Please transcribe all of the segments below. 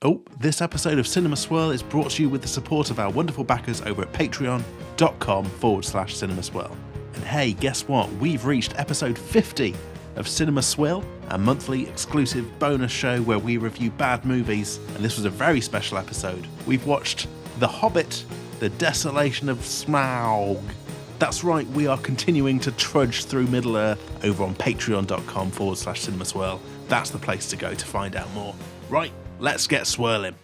Oh, this episode of Cinema Swirl is brought to you with the support of our wonderful backers over at patreon.com/Cinema Swirl. And hey, guess what? We've reached episode 50 of Cinema Swirl, a monthly exclusive bonus show where we review bad movies. And this was a very special episode. We've watched The Hobbit, The Desolation of Smaug. That's right, we are continuing to trudge through Middle-earth over on patreon.com/Cinema Swirl. That's the place to go to find out more. Right, let's get swirling.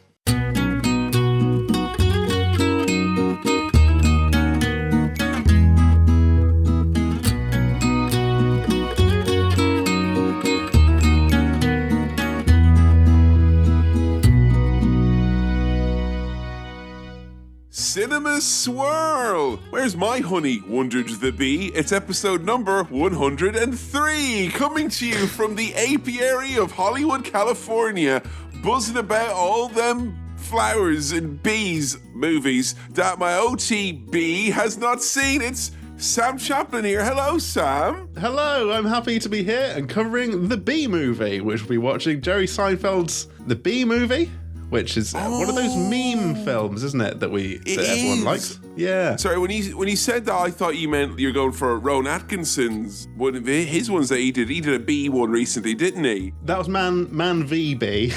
Cinema Swirl! Where's my honey? Wondered the bee. It's episode number 103, coming to you from the apiary of Hollywood, California, buzzing about all them flowers and bees movies that my OTB has not seen. It's Sam Chaplin here. Hello, Sam. Hello, I'm happy to be here and covering The Bee Movie, which we'll be watching Jerry Seinfeld's The Bee Movie, which is one of those meme films, isn't it, that everyone likes? Yeah. Sorry, when he said that, I thought you meant you're going for Rowan Atkinson's, one of his ones that he did. He did a bee one recently, didn't he? That was Man v Bee.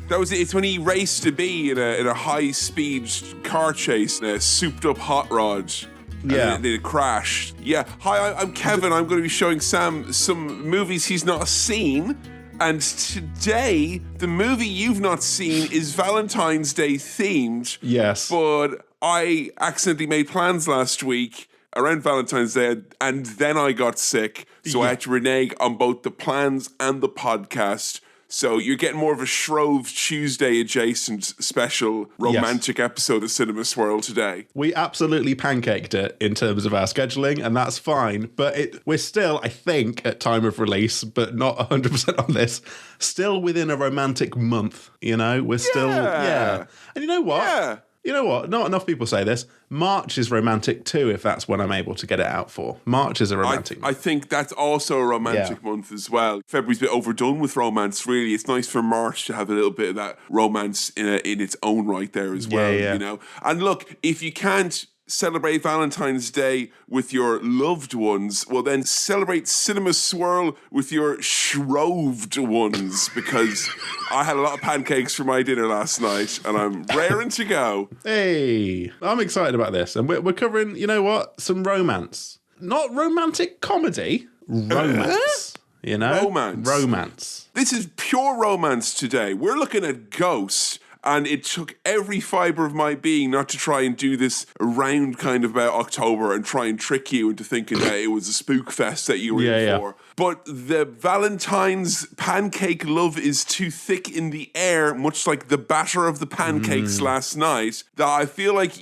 That was it. It's when he raced a bee in a high-speed car chase in a souped-up hot rod. Yeah. And then it crashed. Yeah. Hi, I'm Kevin. I'm going to be showing Sam some movies he's not seen. And today, the movie you've not seen is Valentine's Day themed. Yes. But I accidentally made plans last week around Valentine's Day, and then I got sick. So I had to renege on both the plans and the podcast. So you're getting more of a Shrove Tuesday adjacent special romantic episode of Cinema Swirl today. We absolutely pancaked it in terms of our scheduling, and that's fine. But we're still, I think, at time of release, but not 100% on this, still within a romantic month, you know? We're still, And you know what? Yeah. You know what? Not enough people say this. March is romantic too, if that's when I'm able to get it out for. March is a romantic month. I think that's also a romantic month as well. February's a bit overdone with romance, really. It's nice for March to have a little bit of that romance in its own right there as well, you know? And look, if you can't celebrate Valentine's Day with your loved ones, well then celebrate Cinema Swirl with your shroved ones, because I had a lot of pancakes for my dinner last night and I'm raring to go. Hey, I'm excited about this. And we're covering, you know what, some romance. Not romantic comedy, romance. You know? Romance. This is pure romance today. We're looking at Ghost. And it took every fibre of my being not to try and do this around kind of about October and try and trick you into thinking that it was a spook fest that you were in for. But the Valentine's pancake love is too thick in the air, much like the batter of the pancakes last night, that I feel like,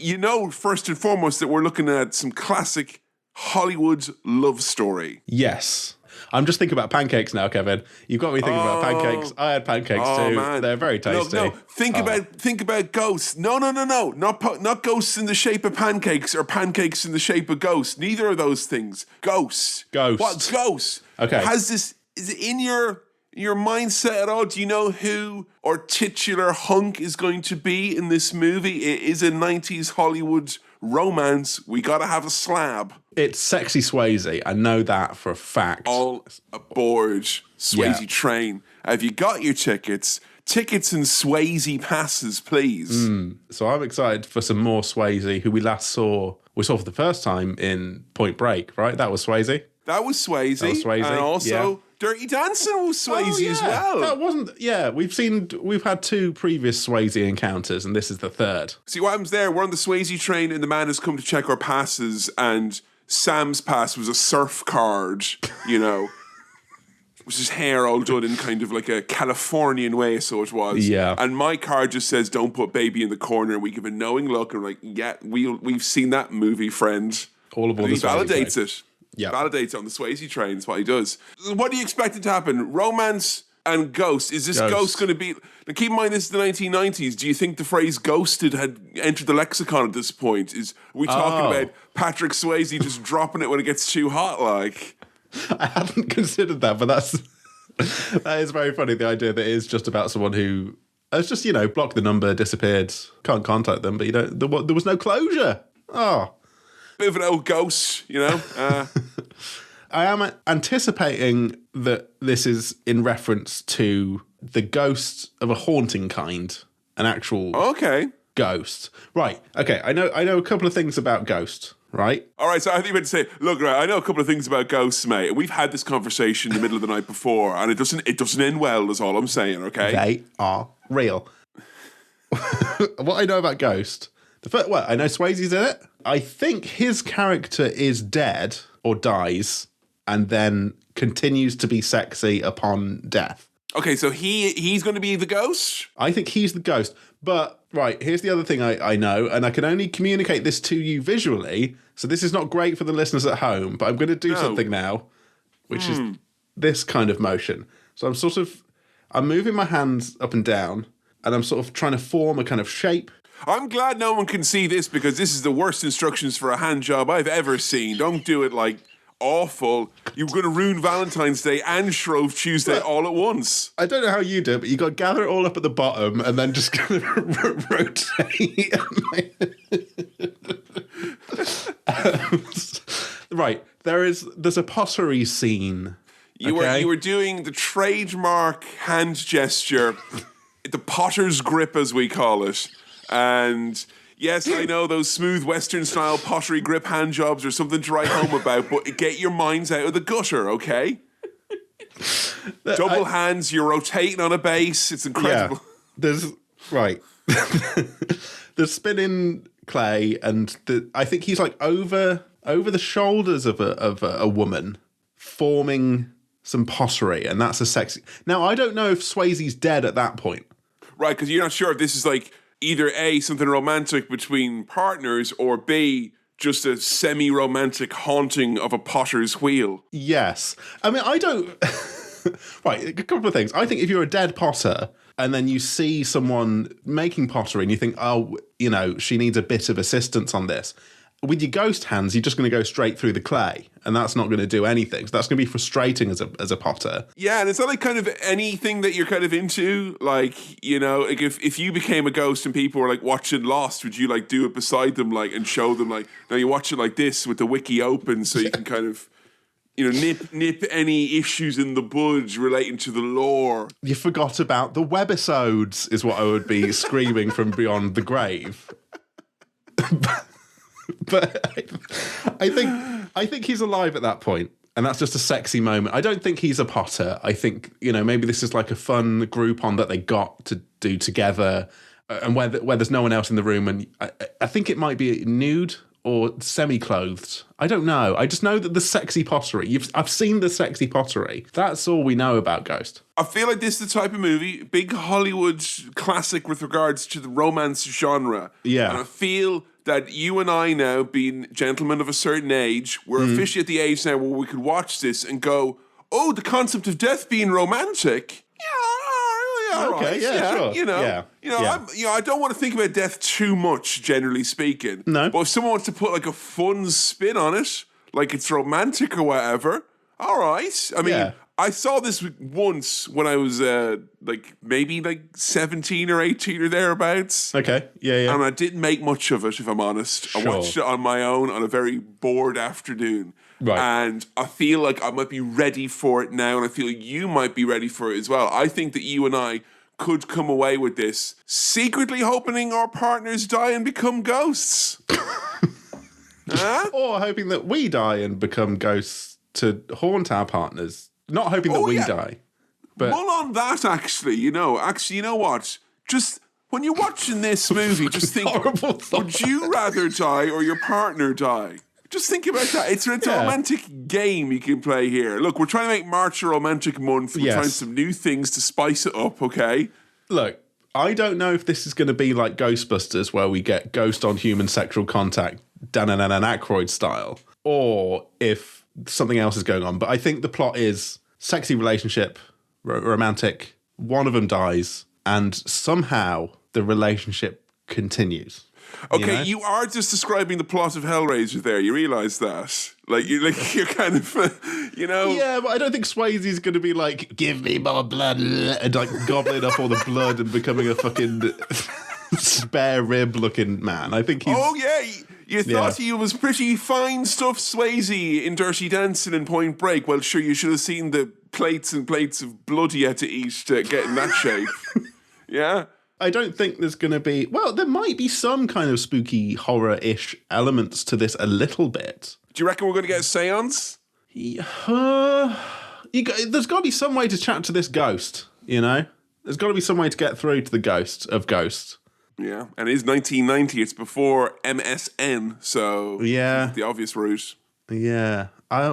first and foremost, that we're looking at some classic Hollywood love story. Yes. I'm just thinking about pancakes now, Kevin. You've got me thinking about pancakes. I had pancakes too. Man. They're very tasty. No. Think about ghosts. No. Not ghosts in the shape of pancakes or pancakes in the shape of ghosts. Neither of those things. Ghosts. What ghost? Okay. Is it in your mindset at all? Do you know who our titular hunk is going to be in this movie? It is a 90s Hollywood romance. We gotta have a slab. It's sexy Swayze. I know that for a fact. All aboard Swayze train. Have you got your tickets? Tickets and Swayze passes, please. So I'm excited for some more Swayze, who we saw for the first time in Point Break, right? That was Swayze. That was Swayze. And also Dirty Dancing was Swayze as well. That wasn't. Yeah, we've had two previous Swayze encounters, and this is the third. See what happens there? We're on the Swayze train, and the man has come to check our passes, and Sam's pass was a surf card, with his hair all done in kind of like a Californian way, so it was. Yeah. And my card just says, "Don't put baby in the corner." And we give a knowing look, and we're like, "Yeah, we've seen that movie, friend." All aboard and the he Swayze validates train. it. Yeah. Validates it on the Swayze train. That's what he does. What do you expect it to happen? Romance and ghost. Is this ghost going to be... Now keep in mind, this is the 1990s. Do you think the phrase ghosted had entered the lexicon at this point? Are we talking about Patrick Swayze just dropping it when it gets too hot, like? I hadn't considered that, but that is very funny, the idea that it is just about someone who It's just, block the number, disappeared, can't contact them, but there was no closure. Oh. Bit of an old ghost, I am anticipating that this is in reference to the ghost of a haunting kind, an actual ghost. Right, okay, I know a couple of things about ghosts, right? All right, so I think you meant to say, look, right, I know a couple of things about ghosts, mate. We've had this conversation in the middle of the night before, and it doesn't end well, is all I'm saying, okay? They are real. What I know about Ghost, I know Swayze's in it. I think his character is dead or dies and then continues to be sexy upon death. Okay, so he's going to be the ghost? I think he's the ghost. But, right, here's the other thing I know, and I can only communicate this to you visually, so this is not great for the listeners at home, but I'm going to do something now, which is this kind of motion. So I'm moving my hands up and down, and I'm sort of trying to form a kind of shape. I'm glad no one can see this, because this is the worst instructions for a hand job I've ever seen. Don't do it awful. You're going to ruin Valentine's Day and Shrove Tuesday all at once. I don't know how you do it, but you got to gather it all up at the bottom and then just kind of rotate. Right, there's a pottery scene. You were doing the trademark hand gesture, the potter's grip, as we call it, and. Yes, I know those smooth Western-style pottery grip hand jobs are something to write home about, but get your minds out of the gutter, okay? Double hands, you're rotating on a base. It's incredible. Yeah, there's spinning clay, and I think he's over the shoulders of a woman, forming some pottery, and that's a sexy. Now, I don't know if Swayze's dead at that point. Right, because you're not sure if this is either A, something romantic between partners, or B, just a semi-romantic haunting of a potter's wheel. Yes. I mean, I don't... Right, a couple of things. I think if you're a dead potter and then you see someone making pottery and you think, she needs a bit of assistance on this, with your ghost hands, you're just going to go straight through the clay, and that's not going to do anything. So that's going to be frustrating as a potter. Yeah, and it's not kind of anything that you're kind of into. If you became a ghost and people were watching Lost, would you do it beside them and show them now you watch it like this with the wiki open so you can kind of nip any issues in the bud relating to the lore. You forgot about the webisodes, is what I would be screaming from beyond the grave. But I think he's alive at that point, and that's just a sexy moment. I don't think he's a potter. I think maybe this is a fun Groupon that they got to do together, and where there's no one else in the room. And I think it might be nude or semi-clothed. I don't know. I just know that the sexy pottery. I've seen the sexy pottery. That's all we know about Ghost. I feel like this is the type of movie, big Hollywood classic with regards to the romance genre. Yeah, and I feel that you and I now, being gentlemen of a certain age, we're officially at the age now where we could watch this and go, oh, the concept of death being romantic? Yeah, okay, right. yeah, sure. I don't want to think about death too much, generally speaking. No. But if someone wants to put a fun spin on it, it's romantic or whatever, all right. I mean, I saw this once when I was maybe 17 or 18 or thereabouts. Okay, yeah. And I didn't make much of it, if I'm honest. Sure. I watched it on my own on a very bored afternoon. Right. And I feel like I might be ready for it now, and I feel like you might be ready for it as well. I think that you and I could come away with this secretly hoping our partners die and become ghosts. Huh? Or hoping that we die and become ghosts to haunt our partners. Not hoping that we die. But mull on that, actually. You know what? Just when you're watching this movie, just think, would you rather die or your partner die? Just think about that. It's a romantic game you can play here. Look, we're trying to make March a romantic month. We're trying some new things to spice it up, okay? Look, I don't know if this is going to be like Ghostbusters, where we get ghost on human sexual contact, Dan and Aykroyd style, or if something else is going on. But I think the plot is sexy relationship, romantic, one of them dies, and somehow the relationship continues. Okay, you are just describing the plot of Hellraiser there. You realise that? You're kind of, Yeah, but I don't think Swayze's going to be like, give me more blood, and like gobbling up all the blood and becoming a fucking spare rib looking man. I think he's... Oh, yeah. You thought he was pretty fine stuff, Swayze, in Dirty Dancing and Point Break. Well, sure, you should have seen the plates and plates of blood he had to eat to get in that shape. Yeah? I don't think there's going to be... Well, there might be some kind of spooky horror-ish elements to this a little bit. Do you reckon we're going to get a seance? There's got to be some way to chat to this ghost, you know? There's got to be some way to get through to the ghost of ghosts. Yeah, and it is 1990. It's before MSN, so yeah, the obvious route. Yeah. I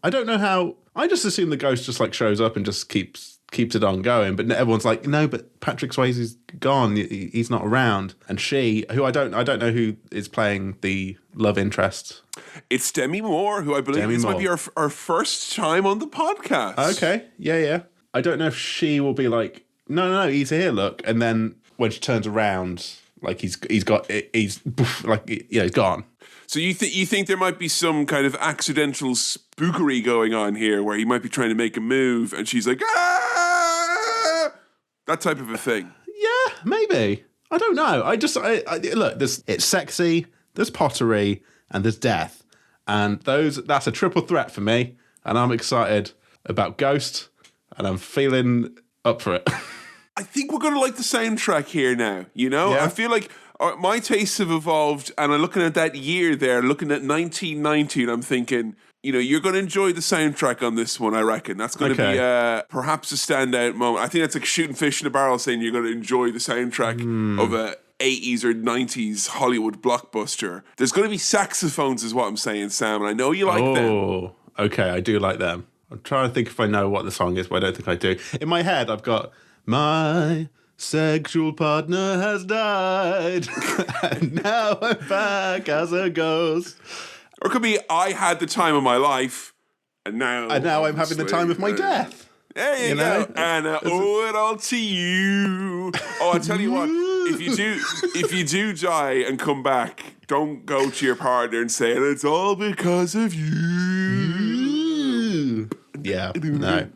don't know how... I just assume the ghost just like shows up and just keeps it on going, but everyone's like, no, but Patrick Swayze's gone. He's not around. And she, who I don't know who is playing the love interest. It's Demi Moore, who I believe might be our first time on the podcast. Okay, yeah. I don't know if she will be like, no, he's here, look, and then when she turns around, like he's gone. So you think there might be some kind of accidental spookery going on here, where he might be trying to make a move, and she's like, ah! That type of a thing. Yeah, maybe. I don't know. I look. It's sexy. There's pottery and there's death, and that's a triple threat for me. And I'm excited about Ghost, and I'm feeling up for it. I think we're going to like the soundtrack here now, you know? Yeah. I feel like my tastes have evolved, and I'm looking at that year there, looking at 1990, and I'm thinking, you're going to enjoy the soundtrack on this one, I reckon. That's going to be perhaps a standout moment. I think that's like shooting fish in a barrel, saying you're going to enjoy the soundtrack of a 80s or 90s Hollywood blockbuster. There's going to be saxophones is what I'm saying, Sam, and I know you like them. Oh, okay, I do like them. I'm trying to think if I know what the song is, but I don't think I do. In my head, I've got... My sexual partner has died, and now I'm back as a ghost. Or it could be, I had the time of my life, and now I'm having the time of my death. There you go. And owe it all to you. Oh, I tell you what, if you do die and come back, don't go to your partner and say, and it's all because of you. Yeah, no.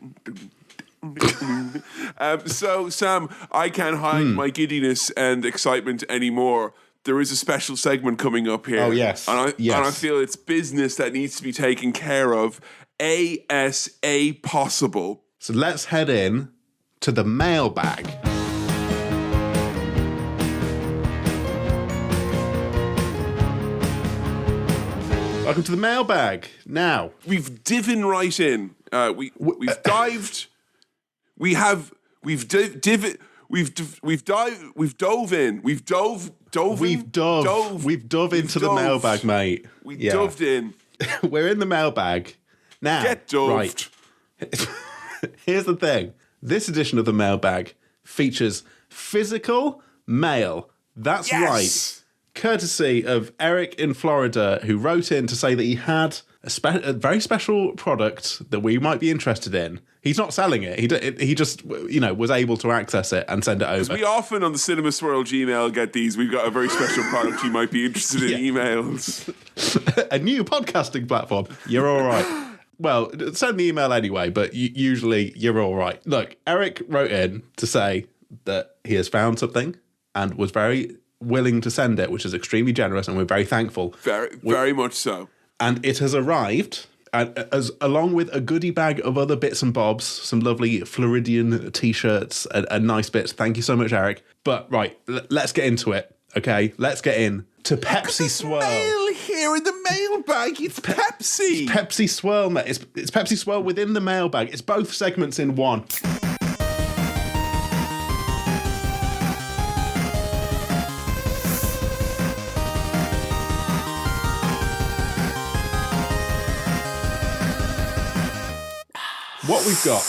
So, Sam, I can't hide my giddiness and excitement anymore. There is a special segment coming up here. Oh, yes. And I feel it's business that needs to be taken care of ASA possible. So let's head in to the mailbag. Welcome to the mailbag. Now, we've divin right in. We've dived... We've dove into the mailbag, mate. We doved in. We're in the mailbag. Now, get doved. Right. Here's the thing. This edition of the mailbag features physical mail. That's right. Courtesy of Eric in Florida, who wrote in to say that he had a very special product that we might be interested in. He's not selling it. He just, was able to access it and send it over. We often on the Cinema Swirl Gmail get these. We've got a very special product you might be interested in emails. A new podcasting platform. You're all right. Well, send the email anyway, but usually you're all right. Look, Eric wrote in to say that he has found something and was very willing to send it, which is extremely generous, and we're very thankful. Very much so. And it has arrived, along with a goodie bag of other bits and bobs, some lovely Floridian T-shirts and nice bits. Thank you so much, Eric. But right, let's get into it, okay? Let's get in to Pepsi Swirl. Mail here in the mailbag. It's Pepsi. It's Pepsi Swirl, mate. It's Pepsi Swirl within the mailbag. It's both segments in one. What we've got,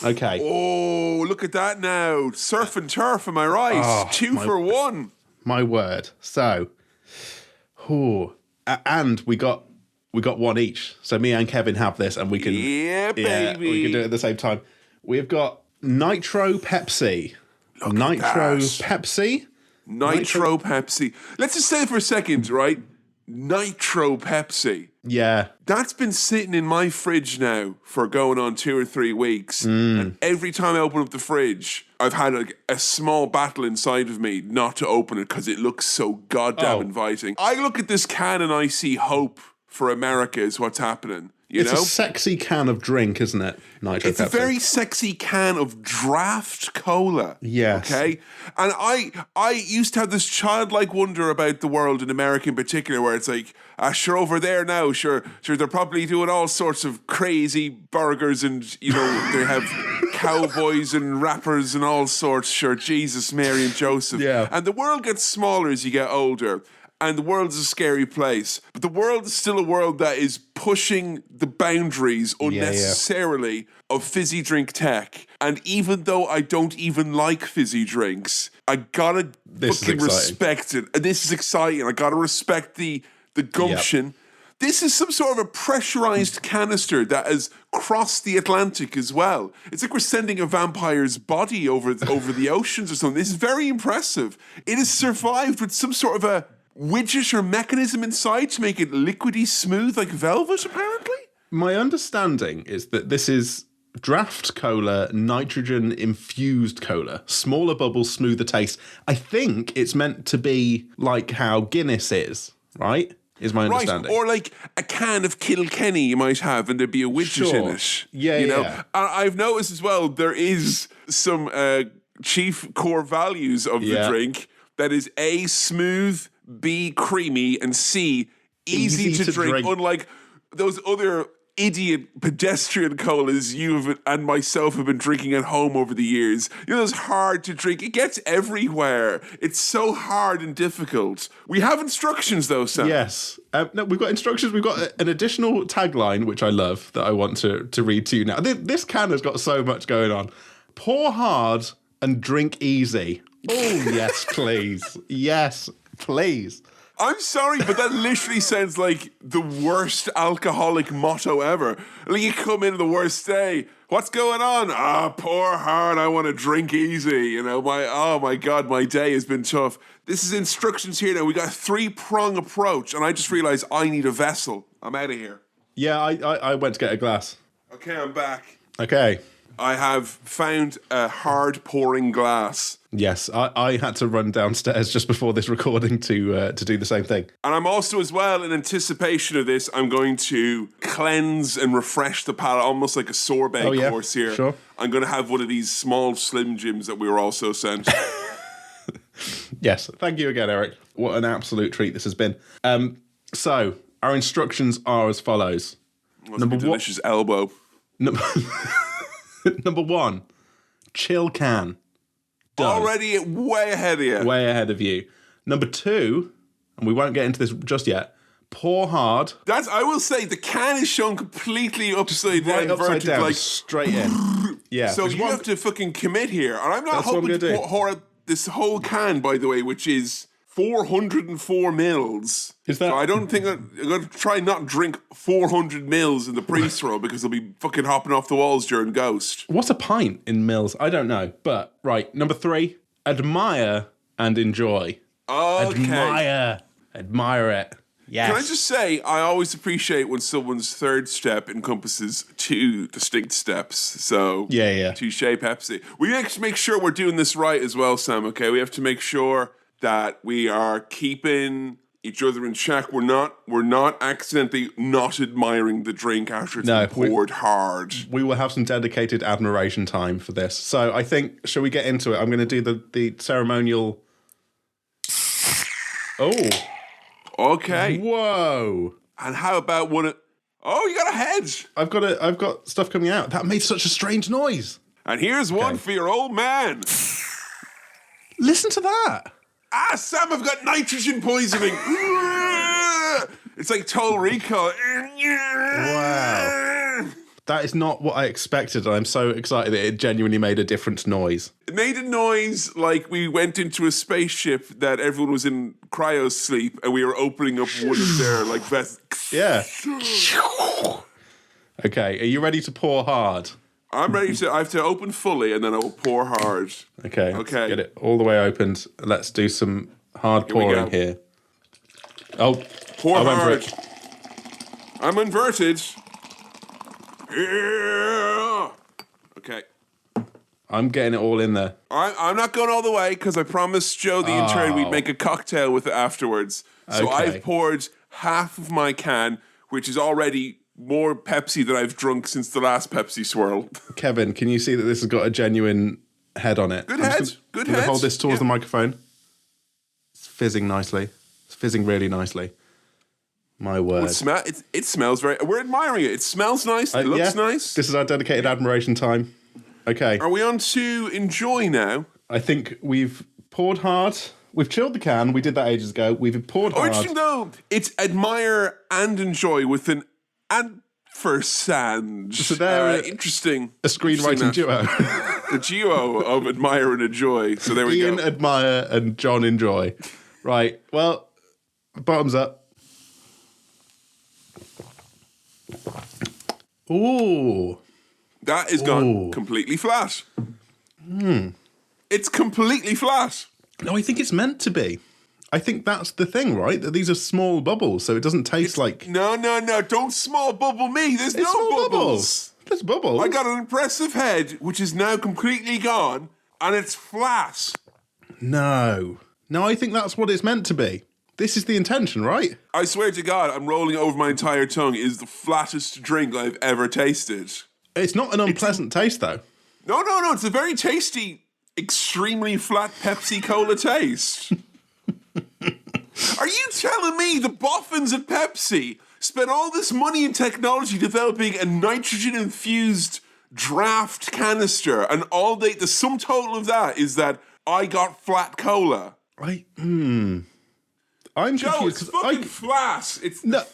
okay. Oh, look at that now. Surf and turf, am I right? Oh, 2 for 1. My word. So, and we got one each. So me and Kevin have this, and we can... Yeah, baby. We can do it at the same time. We've got Nitro Pepsi. Nitro Pepsi. Nitro Pepsi. Let's just say it for a second, right? Nitro Pepsi. Yeah. That's been sitting in my fridge now for going on 2 or 3 weeks. And every time I open up the fridge, I've had a small battle inside of me not to open it because it looks so goddamn inviting. I look at this can and I see hope for America is what's happening. It's a sexy can of drink, isn't it? Nitro It's Pepsi. a very sexy can of draft cola. Yes. Okay? And I used to have this childlike wonder about the world, in America in particular, where it's like, sure, over there now, sure, they're probably doing all sorts of crazy burgers and, they have cowboys and rappers and all sorts. Sure, Jesus, Mary and Joseph. Yeah. And the world gets smaller as you get older. And the world's a scary place. But the world is still a world that is pushing the boundaries unnecessarily of fizzy drink tech. And even though I don't even like fizzy drinks, I gotta fucking respect it. And this is exciting. I gotta respect the gumption. Yep. This is some sort of a pressurized canister that has crossed the Atlantic as well. It's like we're sending a vampire's body over the oceans or something. This is very impressive. It has survived with some sort of a widget or mechanism inside to make it liquidy smooth like velvet, apparently? My understanding is that this is draft cola, nitrogen-infused cola. Smaller bubbles, smoother taste. I think it's meant to be like how Guinness is, right? Is my understanding. Or like a can of Kilkenny you might have and there'd be a widget in it. Yeah, And I've noticed as well there is some chief core values of the drink that is A, smooth, B, creamy, and C, easy to drink. Unlike those other idiot pedestrian colas you and myself have been drinking at home over the years. It's hard to drink. It gets everywhere. It's so hard and difficult. We have instructions though, Sam. Yes. No, we've got instructions. We've got an additional tagline, which I love, that I want to read to you now. This can has got so much going on. Pour hard and drink easy. Oh, yes, please. Yes, please. I'm sorry, but that literally sounds like the worst alcoholic motto ever. Like you come in the worst day. What's going on? Pour hard. I want to drink easy. My God, my day has been tough. This is instructions here now. We got a 3-prong approach, and I just realized I need a vessel. I'm out of here. Yeah, I went to get a glass. Okay, I'm back. Okay. I have found a hard pouring glass. Yes, I had to run downstairs just before this recording to do the same thing. And I'm also, as well, in anticipation of this, I'm going to cleanse and refresh the palate, almost like a sorbet course here. Sure. I'm going to have one of these small Slim Jims that we were also sent. Yes, thank you again, Eric. What an absolute treat this has been. So, our instructions are as follows. Number delicious elbow. Number 1, chill can. Done. Already way ahead of you. Way ahead of you. Number 2, and we won't get into this just yet, pour hard. I will say, the can is shown completely upside down. Right upside down, like, straight in. Yeah. So you have to fucking commit here. And I'm not hoping to pour out this whole can, by the way, which is 404 mils. Is that? So I don't think I'm going to try not drink 400 mils in the pre-throw because they'll be fucking hopping off the walls during Ghost. What's a pint in mils? I don't know. But, right, number 3, admire and enjoy. Okay. Admire it. Yes. Can I just say, I always appreciate when someone's third step encompasses 2 distinct steps. So, touche Pepsi. We have to make sure we're doing this right as well, Sam, okay? We have to make sure that we are keeping each other in check. We're not accidentally not admiring the drink after it's been poured hard. We will have some dedicated admiration time for this. So I think, shall we get into it? I'm going to do the ceremonial. Oh. Okay. Whoa. And how about one? Oh, you got a head. I've got stuff coming out. That made such a strange noise. And here's one for your old man. Listen to that. Sam, I've got nitrogen poisoning. It's like Total Recall. Wow. That is not what I expected. I'm so excited that it genuinely made a different noise. It made a noise like we went into a spaceship that everyone was in cryo sleep and we were opening up one of their vests. Yeah. Okay, are you ready to pour hard? I'm ready to. I have to open fully, and then I will pour hard. Okay. Let's get it all the way opened. Let's do some hard pouring here. Oh, pour I went hard. for it. I'm inverted. Yeah. Okay. I'm getting it all in there. I'm not going all the way because I promised Joe the intern we'd make a cocktail with it afterwards. So Okay. I've poured half of my can, which is already more Pepsi than I've drunk since the last Pepsi swirl. Kevin, can you see that this has got a genuine head on it? Good head. Good head. Hold this towards the microphone. It's fizzing nicely. It's fizzing really nicely. My word. It smells very... We're admiring it. It smells nice. It looks nice. This is our dedicated admiration time. Okay. Are we on to enjoy now? I think we've poured hard. We've chilled the can. We did that ages ago. We've poured hard. Interesting though. It's admire and enjoy with an ampersand. So they're interesting. A screenwriting duo. The duo of admire and enjoy. So there we go. Ian admire and John enjoy. Right. Well, bottoms up. Ooh. That is gone completely flat. It's completely flat. No, I think it's meant to be. I think that's the thing, right? That these are small bubbles, so it doesn't taste like... No. Don't small bubble me. There's no bubbles. There's bubbles. I got an impressive head, which is now completely gone, and it's flat. No, I think that's what it's meant to be. This is the intention, right? I swear to God, I'm rolling over my entire tongue. It is the flattest drink I've ever tasted. It's not an unpleasant taste, though. No. It's a very tasty, extremely flat Pepsi Cola taste. Are you telling me the boffins at Pepsi spent all this money and technology developing a nitrogen-infused draft canister, and the sum total of that is that I got flat cola? I'm Joe, confused. it's fucking flat. It's No.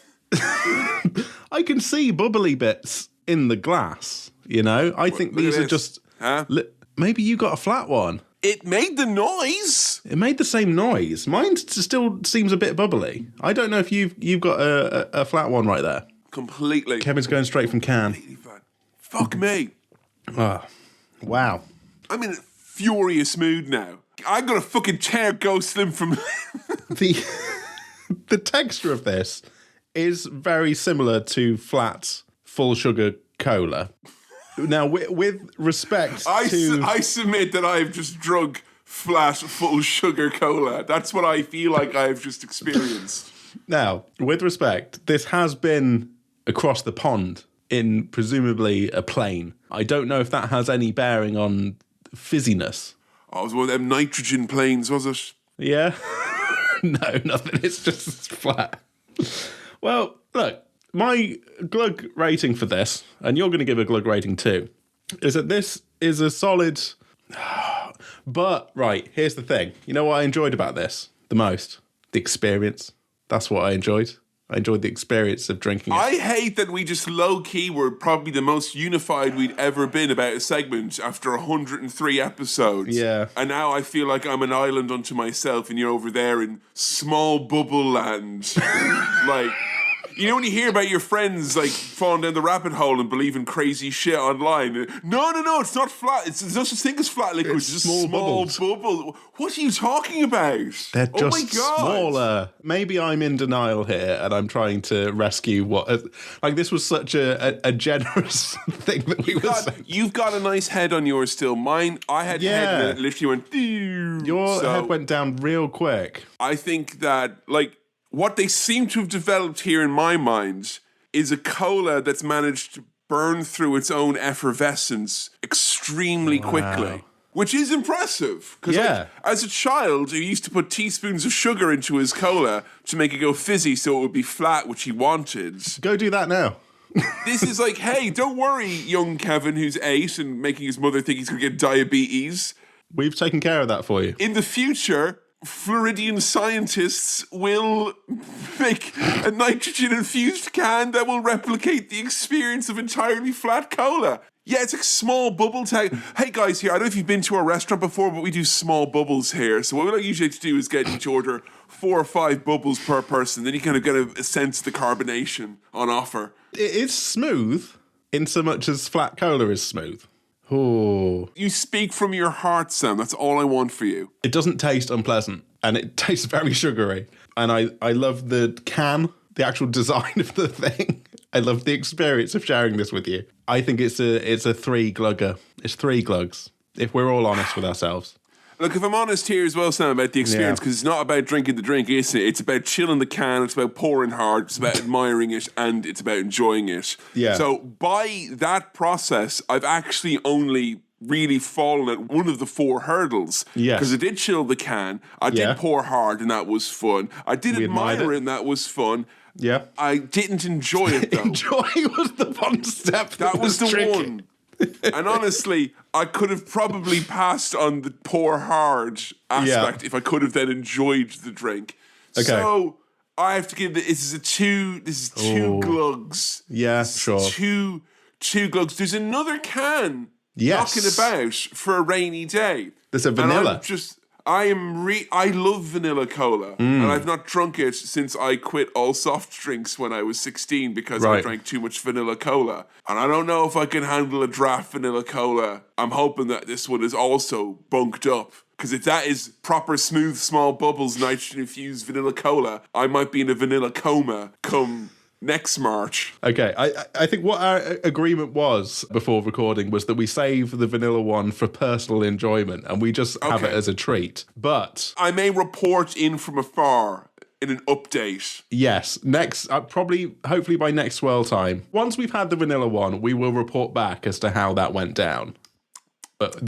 I can see bubbly bits in the glass, you know? I think look these at are this. just... Huh? Maybe you got a flat one. It made the noise. It made the same noise. Mine still seems a bit bubbly. I don't know if you've got a flat one right there. Completely. Kevin's going straight from can. Flat. Fuck me. Wow. I'm in a furious mood now. I'm gonna fucking tear Ghost Slim from... The texture of this is very similar to flat, full sugar cola. Now, with respect to... I submit that I've just drunk flat, full sugar cola. That's what I feel like I've just experienced. Now, with respect, this has been across the pond in presumably a plane. I don't know if that has any bearing on fizziness. Oh, it was one of them nitrogen planes, was it? Yeah? No, nothing. It's just flat. Well, look, my glug rating for this, and you're going to give a glug rating too, is that this is a solid... But, right, here's the thing. You know what I enjoyed about this the most? The experience. That's what I enjoyed. I enjoyed the experience of drinking it. I hate that we just low-key were probably the most unified we'd ever been about a segment after 103 episodes. Yeah. And now I feel like I'm an island unto myself and you're over there in small bubble land. Like... You know when you hear about your friends like falling down the rabbit hole and believing crazy shit online? No, it's not flat. It's no such thing as flat liquid. It's just small bubble. What are you talking about? They're just oh my God. smaller. Maybe I'm in denial here and I'm trying to rescue what... Like, this was such a generous thing that we were saying. You've got a nice head on yours still. Mine, I had a head that literally went... Your head went down real quick. I think that, like... What they seem to have developed here in my mind is a cola that's managed to burn through its own effervescence extremely quickly, which is impressive. Because as a child, he used to put teaspoons of sugar into his cola to make it go fizzy so it would be flat, which he wanted. Go do that now. This is like, hey, don't worry, young Kevin, who's 8 and making his mother think he's going to get diabetes. We've taken care of that for you. In the future... Floridian scientists will make a nitrogen-infused can that will replicate the experience of entirely flat cola. Yeah, it's like small bubble tag. Hey guys, here, I don't know if you've been to our restaurant before, but we do small bubbles here. So what we usually do is get each order 4 or 5 bubbles per person. Then you kind of get a sense of the carbonation on offer. It is smooth. in so much as flat cola is smooth. Oh. You speak from your heart, Sam. That's all I want for you. It doesn't taste unpleasant, and it tastes very sugary. And I love the can, the actual design of the thing. I love the experience of sharing this with you. I think it's a 3 glugger. It's 3 glugs, if we're all honest with ourselves. Look, if I'm honest here as well, Sam, about the experience, because it's not about drinking the drink, is it? It's about chilling the can, it's about pouring hard, it's about admiring it, and it's about enjoying it. Yeah. So by that process, I've actually only really fallen at one of the 4 hurdles. Yes. Because I did chill the can, I did pour hard, and that was fun. I did admire it, and that was fun. Yeah. I didn't enjoy it, though. Enjoy was the fun step. That was the tricky. one. And honestly, I could have probably passed on the pour hard aspect if I could have then enjoyed the drink. Okay. So I have to give this is 2 glugs. Yeah, sure. Two glugs. There's another can knocking about for a rainy day. There's a vanilla. I love vanilla cola, and I've not drunk it since I quit all soft drinks when I was 16 because I drank too much vanilla cola. And I don't know if I can handle a draft vanilla cola. I'm hoping that this one is also bunked up, because if that is proper smooth, small bubbles, nitrogen-infused vanilla cola, I might be in a vanilla coma come next March. Okay, I think what our agreement was before recording was that we save the vanilla one for personal enjoyment and we just have it as a treat. But I may report in from afar in an update. Yes, next, hopefully by next swirl time. Once we've had the vanilla one, we will report back as to how that went down. But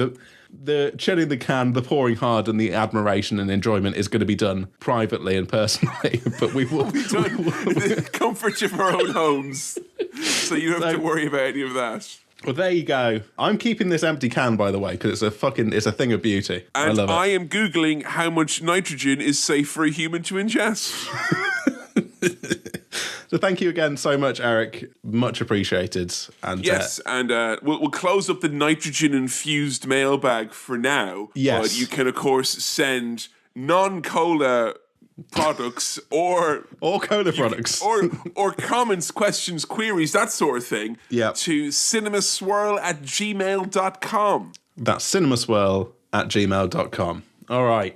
the chilling the can, the pouring hard, and the admiration and enjoyment is going to be done privately and personally. But we will be done in the comfort of our own homes, so you don't have to worry about any of that. Well, there you go. I'm keeping this empty can, by the way, because it's a thing of beauty. And I love it. I am Googling how much nitrogen is safe for a human to ingest. So thank you again so much, Eric. Much appreciated. And yes, and we'll close up the nitrogen-infused mailbag for now. Yes. But you can, of course, send non-cola products or cola products or comments, questions, queries, that sort of thing to cinemaswirl@gmail.com. That's cinemaswirl@gmail.com. All right.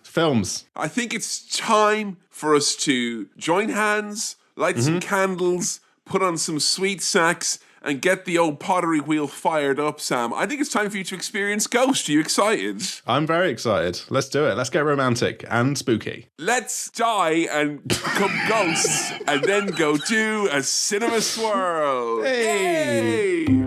Films. I think it's time for us to join hands, light some candles, put on some sweet snacks, and get the old pottery wheel fired up, Sam. I think it's time for you to experience Ghost. Are you excited? I'm very excited. Let's do it. Let's get romantic and spooky. Let's die and become ghosts and then go do a cinema swirl. Hey! Yay!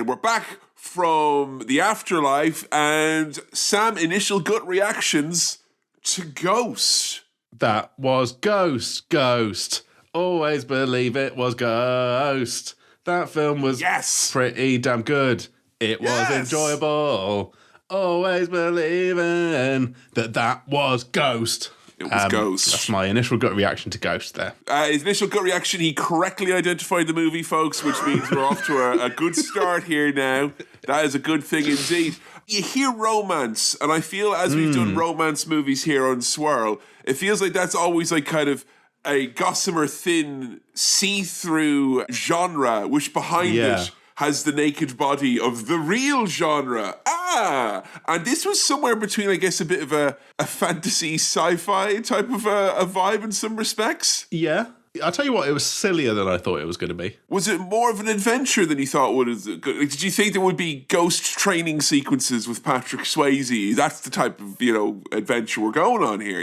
We're back from the afterlife, and Sam, initial gut reactions to Ghost. That was Ghost. Always believe it was Ghost. That film was pretty damn good. It was enjoyable. Always believing that was Ghost. It was Ghost. That's my initial gut reaction to Ghost there. His initial gut reaction, he correctly identified the movie, folks, which means we're off to a good start here now. That is a good thing indeed. You hear romance, and I feel as we've done romance movies here on Swirl, it feels like that's always like kind of a gossamer thin, see-through genre, which behind it has the naked body of the real genre. And this was somewhere between, I guess, a bit of a fantasy sci-fi type of a vibe in some respects. Yeah. I'll tell you what, it was sillier than I thought it was going to be. Was it more of an adventure than you thought would? Did you think there would be ghost training sequences with Patrick Swayze? That's the type of, adventure we're going on here,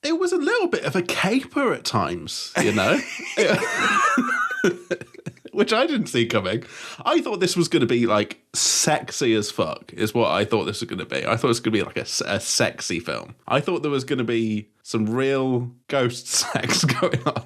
It was a little bit of a caper at times, Which I didn't see coming. I thought this was going to be, like, sexy as fuck, is what I thought this was going to be. I thought it was going to be, like, a sexy film. I thought there was going to be some real ghost sex going on.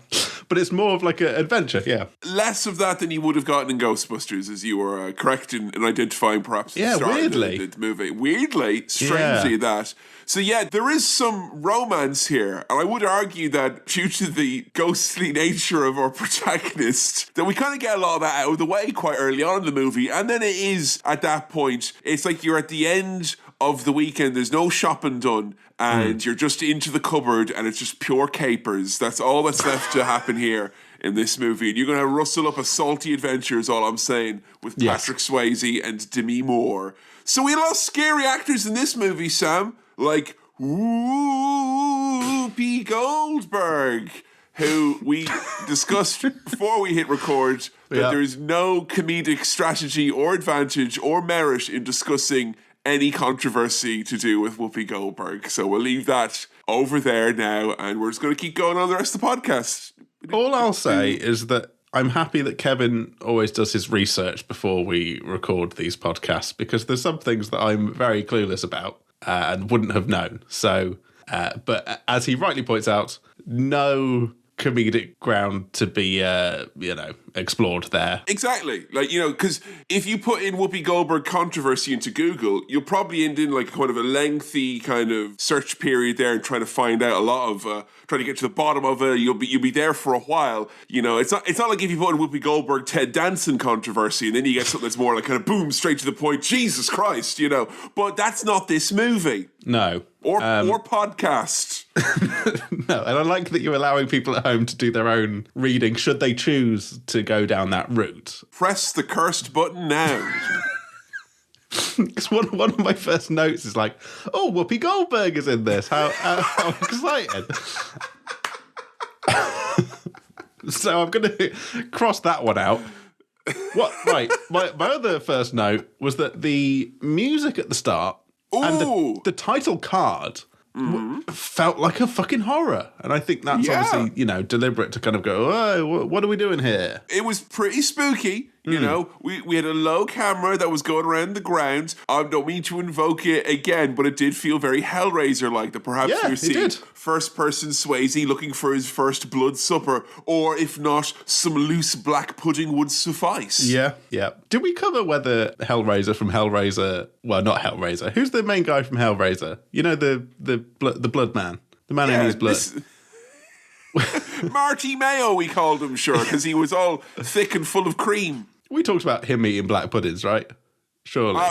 but it's more of like an adventure, yeah. Less of that than you would have gotten in Ghostbusters, as you were correct in identifying perhaps at the start weirdly. of the movie. Weirdly, strangely that. So yeah, there is some romance here, and I would argue that due to the ghostly nature of our protagonist, that we kind of get a lot of that out of the way quite early on in the movie, and then it is, at that point, it's like you're at the end of the weekend, there's no shopping done, and you're just into the cupboard, and it's just pure capers. That's all that's left to happen here in this movie, and you're going to rustle up a salty adventure is all I'm saying, with Patrick Swayze and Demi Moore. So we lost scary actors in this movie, Sam, like Whoopi Goldberg, who we discussed before we hit record that there's no comedic strategy or advantage or merit in discussing any controversy to do with Whoopi Goldberg. So we'll leave that over there now, and we're just going to keep going on the rest of the podcast. All I'll say is that I'm happy that Kevin always does his research before we record these podcasts, because there's some things that I'm very clueless about and wouldn't have known. So, but as he rightly points out, no comedic ground to be, explored there. Exactly. Like, because if you put in Whoopi Goldberg controversy into Google, you'll probably end in like kind of a lengthy kind of search period there and trying to find out a lot of, trying to get to the bottom of it. You'll be there for a while. It's not like if you put in Whoopi Goldberg Ted Danson controversy and then you get something that's more like kind of boom, straight to the point. Jesus Christ, But that's not this movie. No. Or podcast. No, and I like that you're allowing people at home to do their own reading should they choose to go down that route. Press the cursed button now. Because one of my first notes is like, oh, Whoopi Goldberg is in this. How excited. So I'm going to cross that one out. What? Right. My other first note was that the music at the start and the title card felt like a fucking horror. And I think that's obviously, deliberate to kind of go, oh, what are we doing here? It was pretty spooky. We had a low camera that was going around the grounds. I don't mean to invoke it again, but it did feel very Hellraiser-like, that perhaps you're seeing first-person Swayze looking for his first blood supper, or if not, some loose black pudding would suffice. Yeah. Did we cover whether Hellraiser from Hellraiser... Well, not Hellraiser. Who's the main guy from Hellraiser? The blood man. The man in his blood. Marty Mayo, we called him, sure, because he was all thick and full of cream. We talked about him eating black puddings, right? Surely.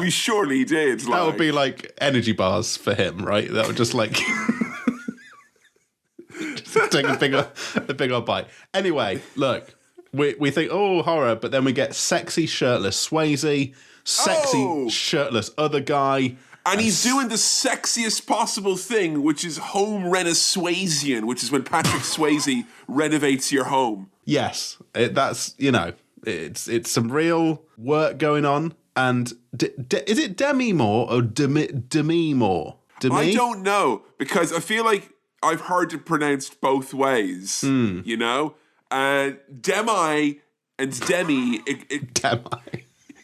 We surely did. That would be like energy bars for him, right? That would just like... just take a big old bite. Anyway, look, we think, oh, horror, but then we get sexy shirtless Swayze, sexy shirtless other guy... And he's doing the sexiest possible thing, which is home Renaisswazian, which is when Patrick Swayze renovates your home. Yes, that's, it's some real work going on. And is it Demi Moore or Demi Moore? I don't know, because I feel like I've heard it pronounced both ways, Demi and Demi. Demi.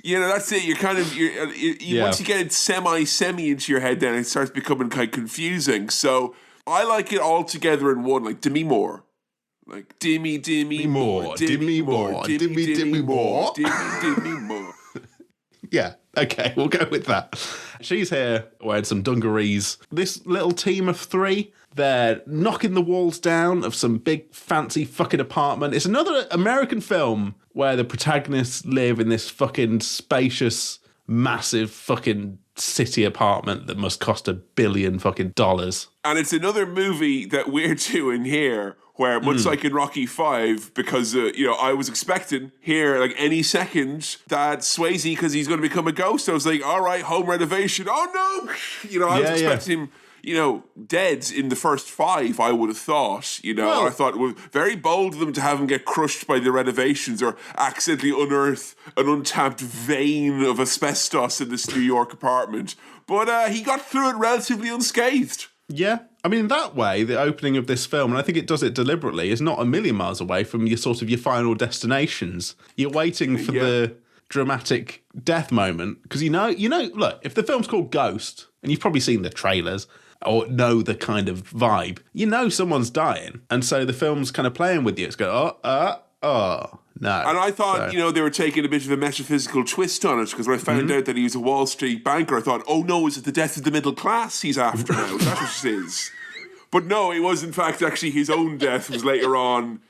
That's it. You're kind of once you get it semi into your head, then it starts becoming kind of confusing. So I like it all together in one, like Demi Moore, like Demi Moore, Demi Moore, Demi Moore. Yeah. Okay, we'll go with that. She's here wearing some dungarees. This little team of three, they're knocking the walls down of some big fancy fucking apartment. It's another American film where the protagonists live in this fucking spacious, massive fucking city apartment that must cost $1 billion fucking dollars. And it's another movie that we're doing here where, much like in Rocky V, because, I was expecting here, like, any second that Swayze, because he's going to become a ghost, I was like, all right, home renovation. Oh, no! I was expecting him, dead in the first 5, I would have thought, I thought it was very bold of them to have him get crushed by the renovations or accidentally unearth an untapped vein of asbestos in this New York apartment. But he got through it relatively unscathed. Yeah. I mean, that way, the opening of this film, and I think it does it deliberately, is not a million miles away from your final destinations. You're waiting for the dramatic death moment. Because look, if the film's called Ghost, and you've probably seen the trailers, or know the kind of vibe, you know someone's dying. And so the film's kind of playing with you. It's going, no. And I thought, they were taking a bit of a metaphysical twist on it, because when I found out that he was a Wall Street banker, I thought, oh no, is it the death of the middle class he's after now? That's what it is. But no, it was in fact actually his own death was later on,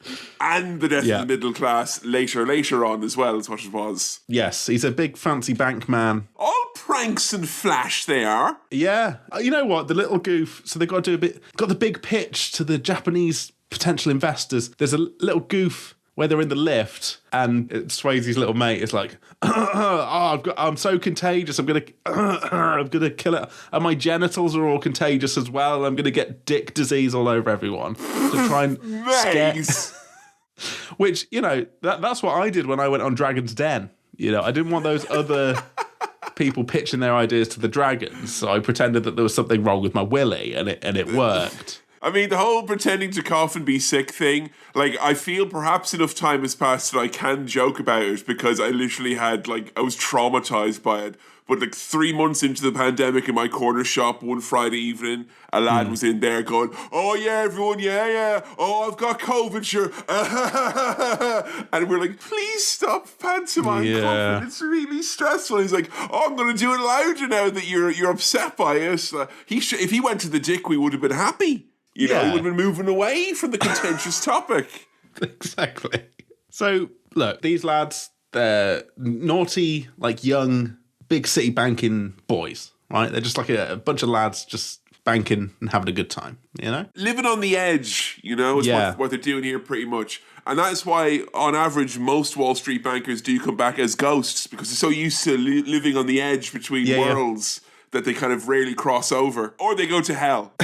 and the death of the middle class later on as well, is what it was. Yes, he's a big fancy bank man. All pranks and flash they are. Yeah. You know what? The little goof, so they've got to do got the big pitch to the Japanese potential investors. There's a little goof where they're in the lift, and Swayze's little mate is like, I'm so contagious, I'm gonna kill it, and my genitals are all contagious as well, I'm gonna get dick disease all over everyone to try and scare. Which, that's what I did when I went on Dragon's Den. I didn't want those other people pitching their ideas to the dragons, so I pretended that there was something wrong with my willy, and it worked. I mean, the whole pretending to cough and be sick thing, I feel perhaps enough time has passed that I can joke about it, because I literally had, I was traumatized by it. But 3 months into the pandemic in my corner shop one Friday evening, a lad was in there going, oh yeah, everyone, yeah, oh, I've got COVID, sure. And we're like, please stop pantomime coughing, it's really stressful. He's like, oh, I'm going to do it louder now that you're upset by it. If he went to the dick, we would have been happy. He would have been moving away from the contentious topic. Exactly. So, look, these lads, they're naughty, young, big city banking boys, right? They're just a bunch of lads just banking and having a good time, Living on the edge, is what they're doing here pretty much. And that's why, on average, most Wall Street bankers do come back as ghosts, because they're so used to living on the edge between worlds that they kind of rarely cross over. Or they go to hell.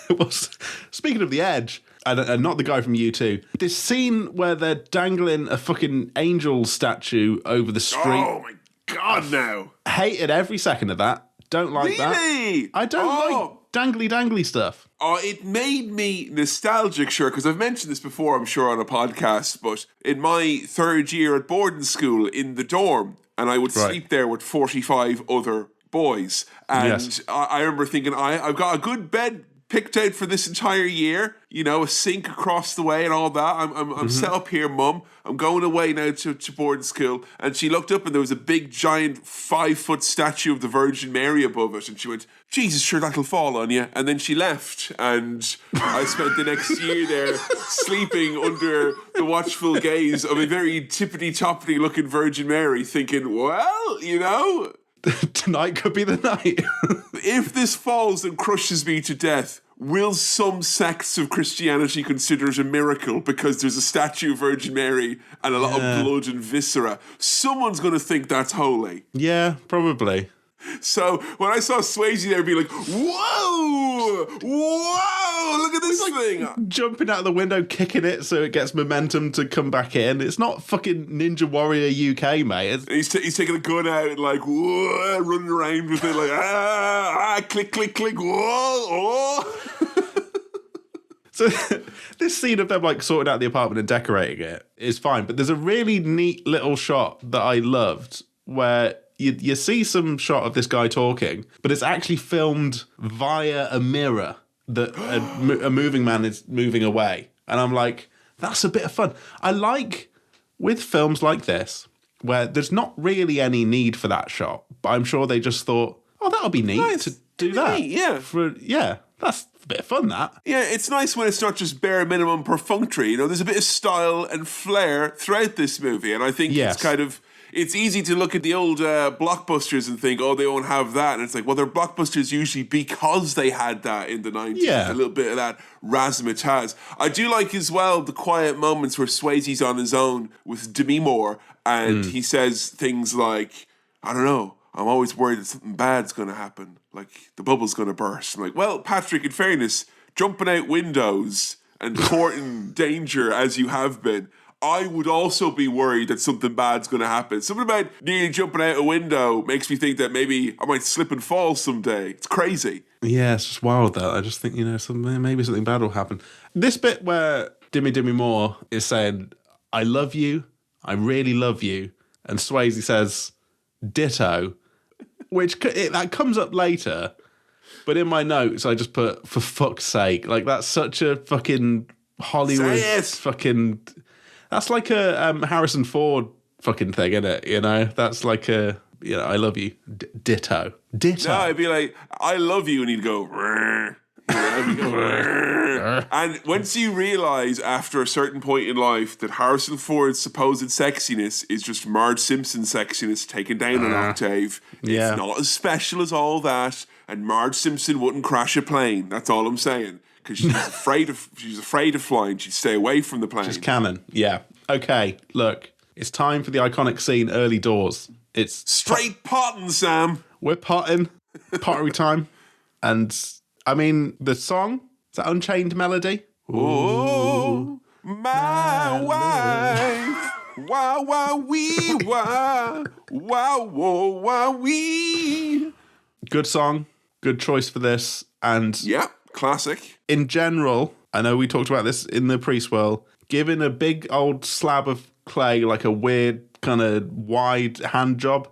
Well, speaking of the edge, and not the guy from U2, this scene where they're dangling a fucking angel statue over the street. Oh my God, no. Hated every second of that. Don't like that. Really? I don't like dangly stuff. Oh, it made me nostalgic, sure, because I've mentioned this before, I'm sure, on a podcast, but in my third year at boarding school in the dorm, and I would sleep there with 45 other boys. And I remember thinking, I've got a good bed picked out for this entire year, a sink across the way and all that. I'm set up here, Mum. I'm going away now to boarding school. And she looked up and there was a big, giant 5-foot statue of the Virgin Mary above it. And she went, Jesus, sure, that'll fall on you. And then she left. And I spent the next year there sleeping under the watchful gaze of a very tippity-toppity looking Virgin Mary, thinking, well, tonight could be the night. If this falls and crushes me to death, will some sects of Christianity consider it a miracle because there's a statue of Virgin Mary and a lot of blood and viscera? Someone's going to think that's holy. Yeah, probably. So when I saw Swayze there, be like, whoa, look at this thing. Jumping out of the window, kicking it so it gets momentum to come back in. It's not fucking Ninja Warrior UK, mate. He's taking a gun out and whoa, running around with it click, click, click, whoa. So this scene of them sorting out the apartment and decorating it is fine. But there's a really neat little shot that I loved where you see some shot of this guy talking, but it's actually filmed via a mirror that a moving man is moving away. And I'm like, that's a bit of fun. I like, with films like this, where there's not really any need for that shot, but I'm sure they just thought, oh, that'll be neat to do that. Neat, that's a bit of fun, that. Yeah, it's nice when it's not just bare minimum perfunctory. There's a bit of style and flair throughout this movie, and I think it's kind of... It's easy to look at the old blockbusters and think, oh, they won't have that. And it's like, well, they're blockbusters usually because they had that in the 90s. Yeah. A little bit of that razzmatazz. I do like as well the quiet moments where Swayze's on his own with Demi Moore and he says things like, I don't know, I'm always worried that something bad's going to happen. Like the bubble's going to burst. I'm like, well, Patrick, in fairness, jumping out windows and courting danger as you have been, I would also be worried that something bad's going to happen. Something about nearly jumping out a window makes me think that maybe I might slip and fall someday. It's crazy. Yeah, it's just wild, that. I just think, maybe something bad will happen. This bit where Demi Moore is saying, I love you, I really love you, and Swayze says, ditto, which that comes up later, But in my notes, I just put, for fuck's sake. Like, that's such a fucking Hollywood fucking... That's like a Harrison Ford fucking thing, isn't it? You know? That's like a... You know, I love you. Ditto. Ditto. No, I'd be like, I love you, and he'd go... "Rrr." And once you realise after a certain point in life that Harrison Ford's supposed sexiness is just Marge Simpson's sexiness taken down an octave, it's not as special as all that, and Marge Simpson wouldn't crash a plane. That's all I'm saying. Because she's afraid of flying. She'd stay away from the plane. She's canon. Yeah. Okay, look. It's time for the iconic scene, early doors. It's straight potting, Sam. We're potting. Pottery time. And... I mean, the song, is that Unchained Melody? Oh, my wife. Wow, wow, wee, wow. Wow, whoa, wow, wee. Good song. Good choice for this. And yeah, classic. In general, I know we talked about this in the pre-swirl, giving a big old slab of clay, like a weird kind of wide hand job,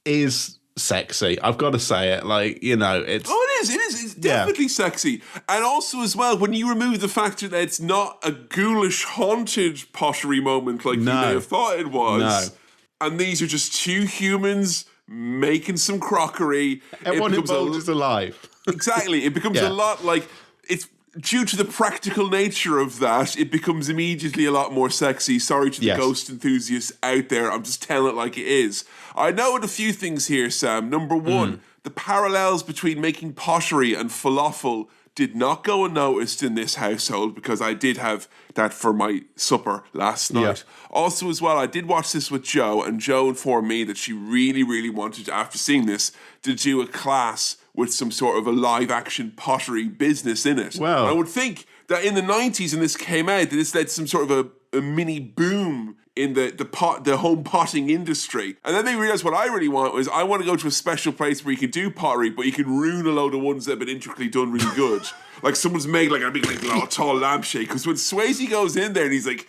is sexy. I've got to say it. Like, you know, it's... Oh, it is. It's definitely sexy. And also, as well, when you remove the factor that it's not a ghoulish, haunted pottery moment like you may have thought it was, and these are just two humans making some crockery. Everyone involved is alive. Exactly. It becomes a lot like... It's due to the practical nature of that, it becomes immediately a lot more sexy. Sorry to the ghost enthusiasts out there. I'm just telling it like it is. I know a few things here, Sam. Number one, the parallels between making pottery and falafel did not go unnoticed in this household because I did have that for my supper last night. Also, as well, I did watch this with Jo, and Jo informed me that she really, really wanted, after seeing this, to do a class with some sort of a live-action pottery business in it. Wow. I would think that in the 90s, when this came out, that this led to some sort of a mini boom in the home potting industry. And then they realized what I really want was, I want to go to a special place where you can do pottery, but you can ruin a load of ones that have been intricately done really good. Like someone's made like a big like, tall lampshade. Because when Swayze goes in there and he's like,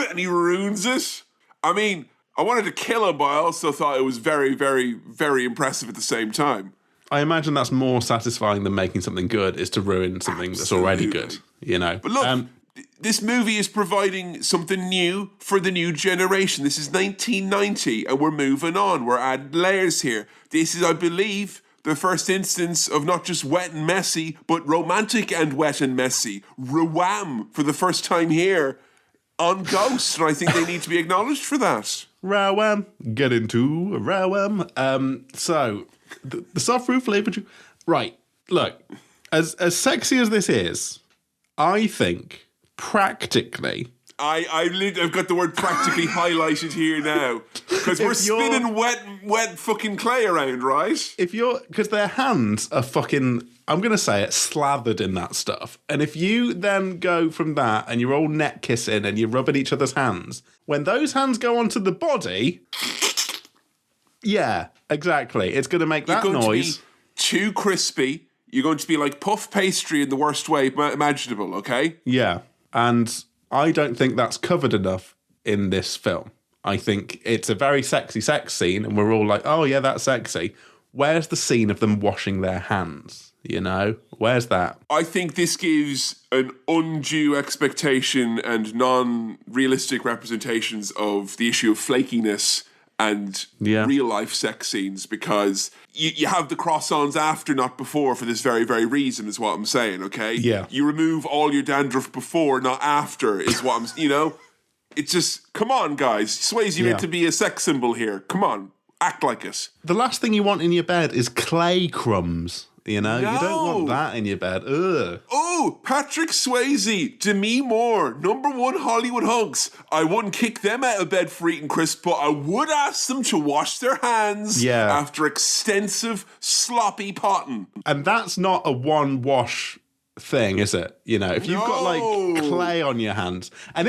and he ruins it. I mean, I wanted to kill him, but I also thought it was very, very, very impressive at the same time. I imagine that's more satisfying than making something good, is to ruin something that's already good, you know. But look, this movie is providing something new for the new generation. This is 1990, and we're moving on. We're adding layers here. This is, I believe, the first instance of not just wet and messy, but romantic and wet and messy. Rawam for the first time here on Ghost, and I think they need to be acknowledged for that. Rawam, get into Rawam. So, the soft roof flavor. Right, look, as sexy as this is, I think practically. I've got the word practically highlighted here now because we're spinning wet fucking clay around, right? Because their hands are fucking, I'm going to say it, slathered in that stuff. And if you then go from that and you're all neck kissing and you're rubbing each other's hands, when those hands go onto the body, yeah, exactly. It's going to make that noise. To be too crispy. You're going to be like puff pastry in the worst way imaginable, okay? Yeah. And I don't think that's covered enough in this film. I think it's a very sexy sex scene, and we're all like, oh, yeah, that's sexy. Where's the scene of them washing their hands? You know? Where's that? I think this gives an undue expectation and non-realistic representations of the issue of flakiness and real-life sex scenes, because you have the cross-ons after, not before, for this very, very reason, is what I'm saying, okay? Yeah. You remove all your dandruff before, not after, is what I'm... You know? It's just, come on, guys. Swayze meant to be a sex symbol here. Come on. Act like it. The last thing you want in your bed is clay crumbs. You know, you don't want that in your bed. Ugh. Oh, Patrick Swayze, Demi Moore, #1 Hollywood hunks. I wouldn't kick them out of bed for eating crisps, but I would ask them to wash their hands after extensive, sloppy potting. And that's not a one wash thing, is it? You know, if you've got like clay on your hands, and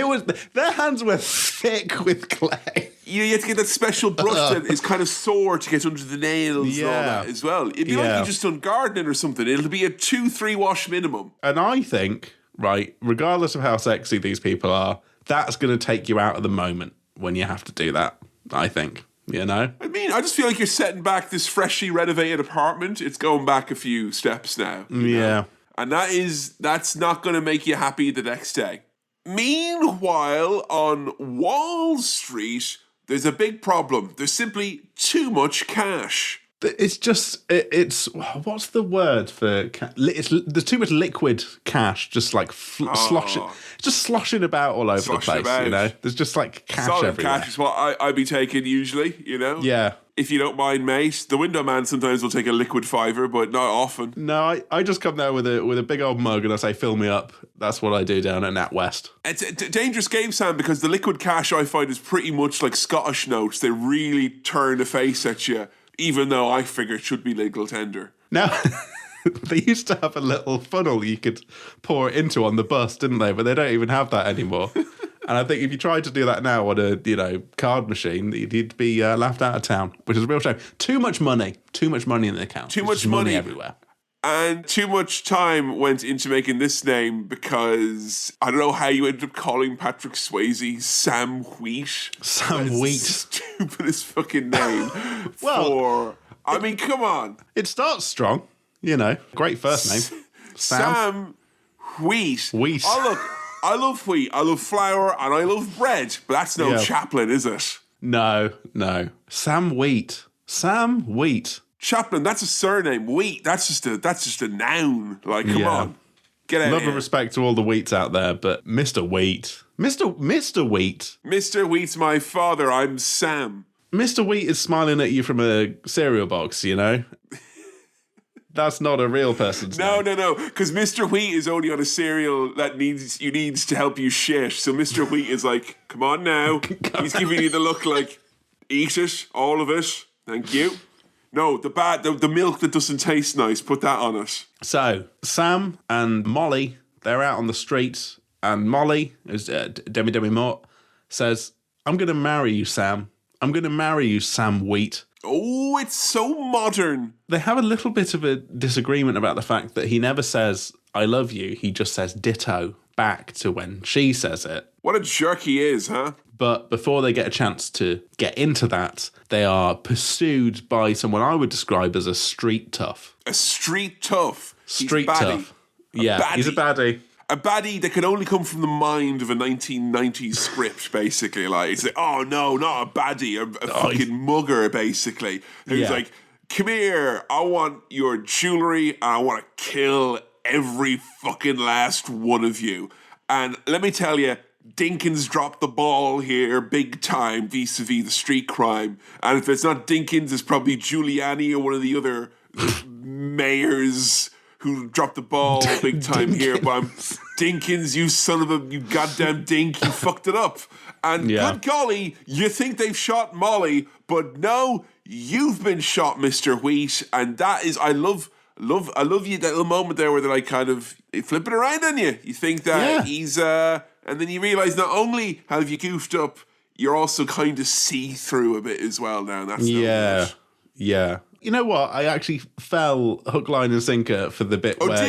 their hands were thick with clay. You have to get that special brush that is kind of sore to get under the nails and all that as well. It'd be like you just done gardening or something. It'll be a 2-3 wash minimum. And I think, right, regardless of how sexy these people are, that's going to take you out of the moment when you have to do that, I think. you know? I mean, I just feel like you're setting back this freshly renovated apartment. It's going back a few steps now. You know? And that's not going to make you happy the next day. Meanwhile, on Wall Street, there's a big problem. There's simply too much cash. It's just, it's what's the word for there's too much liquid cash just like sloshing about all over the place, you know? There's just like cash solid everywhere. Cash is what I'd be taking usually, you know? Yeah. If you don't mind, mate. The window man sometimes will take a liquid fiver, but not often. No, I just come there with a big old mug and I say, fill me up. That's what I do down at NatWest. It's a dangerous game, Sam, because the liquid cash I find is pretty much like Scottish notes. They really turn the face at you, even though I figure it should be legal tender. Now, they used to have a little funnel you could pour it into on the bus, didn't they? But they don't even have that anymore. And I think if you tried to do that now on a, card machine, you'd be laughed out of town, which is a real shame. Too much money in the account. Too much money everywhere. And too much time went into making this name because I don't know how you ended up calling Patrick Swayze Sam Wheat. Sam Wheat. Stupidest fucking name. Well, I mean, come on. It starts strong, Great first name. Sam Wheat. Wheat. Oh, look. I love wheat, I love flour, and I love bread. But that's no Chaplin, is it? No. Sam Wheat. Chaplin, that's a surname. Wheat, that's just a noun. Like, come on. Get out of here. Love and respect to all the Wheats out there, but Mr. Wheat. Mr. Wheat. Mr. Wheat's my father, I'm Sam. Mr. Wheat is smiling at you from a cereal box, That's not a real person's name. No, because Mr. Wheat is only on a cereal that needs to help you shit. So Mr. Wheat is like, come on now. He's giving you the look like, eat it, all of it. Thank you. No, the milk that doesn't taste nice, put that on us. So, Sam and Molly, they're out on the street, and Molly, who's Demi Mort, says, I'm going to marry you, Sam. I'm going to marry you, Sam Wheat. Oh, it's so modern. They have a little bit of a disagreement about the fact that he never says, I love you. He just says ditto back to when she says it. What a jerk he is, huh? But before they get a chance to get into that, they are pursued by someone I would describe as a street tough. A street tough? Street tough. Yeah, he's a baddie. A baddie that can only come from the mind of a 1990s script, basically. Like, it's like, oh no, not a baddie, a fucking mugger, basically. Who's like, come here, I want your jewelry, and I want to kill every fucking last one of you. And let me tell you, Dinkins dropped the ball here big time vis-a-vis the street crime. And if it's not Dinkins, it's probably Giuliani or one of the other mayors who dropped the ball big time here. But Dinkins, you goddamn dink, you fucked it up. And good golly, you think they've shot Molly, but no, you've been shot, Mr. Wheat. And that is, I love you, that little moment there where they're like kind of flipping around on you. You think that he's, and then you realise not only have you goofed up, you're also kind of see-through a bit as well now. And that's yeah. You know what? I actually fell hook, line, and sinker for the bit where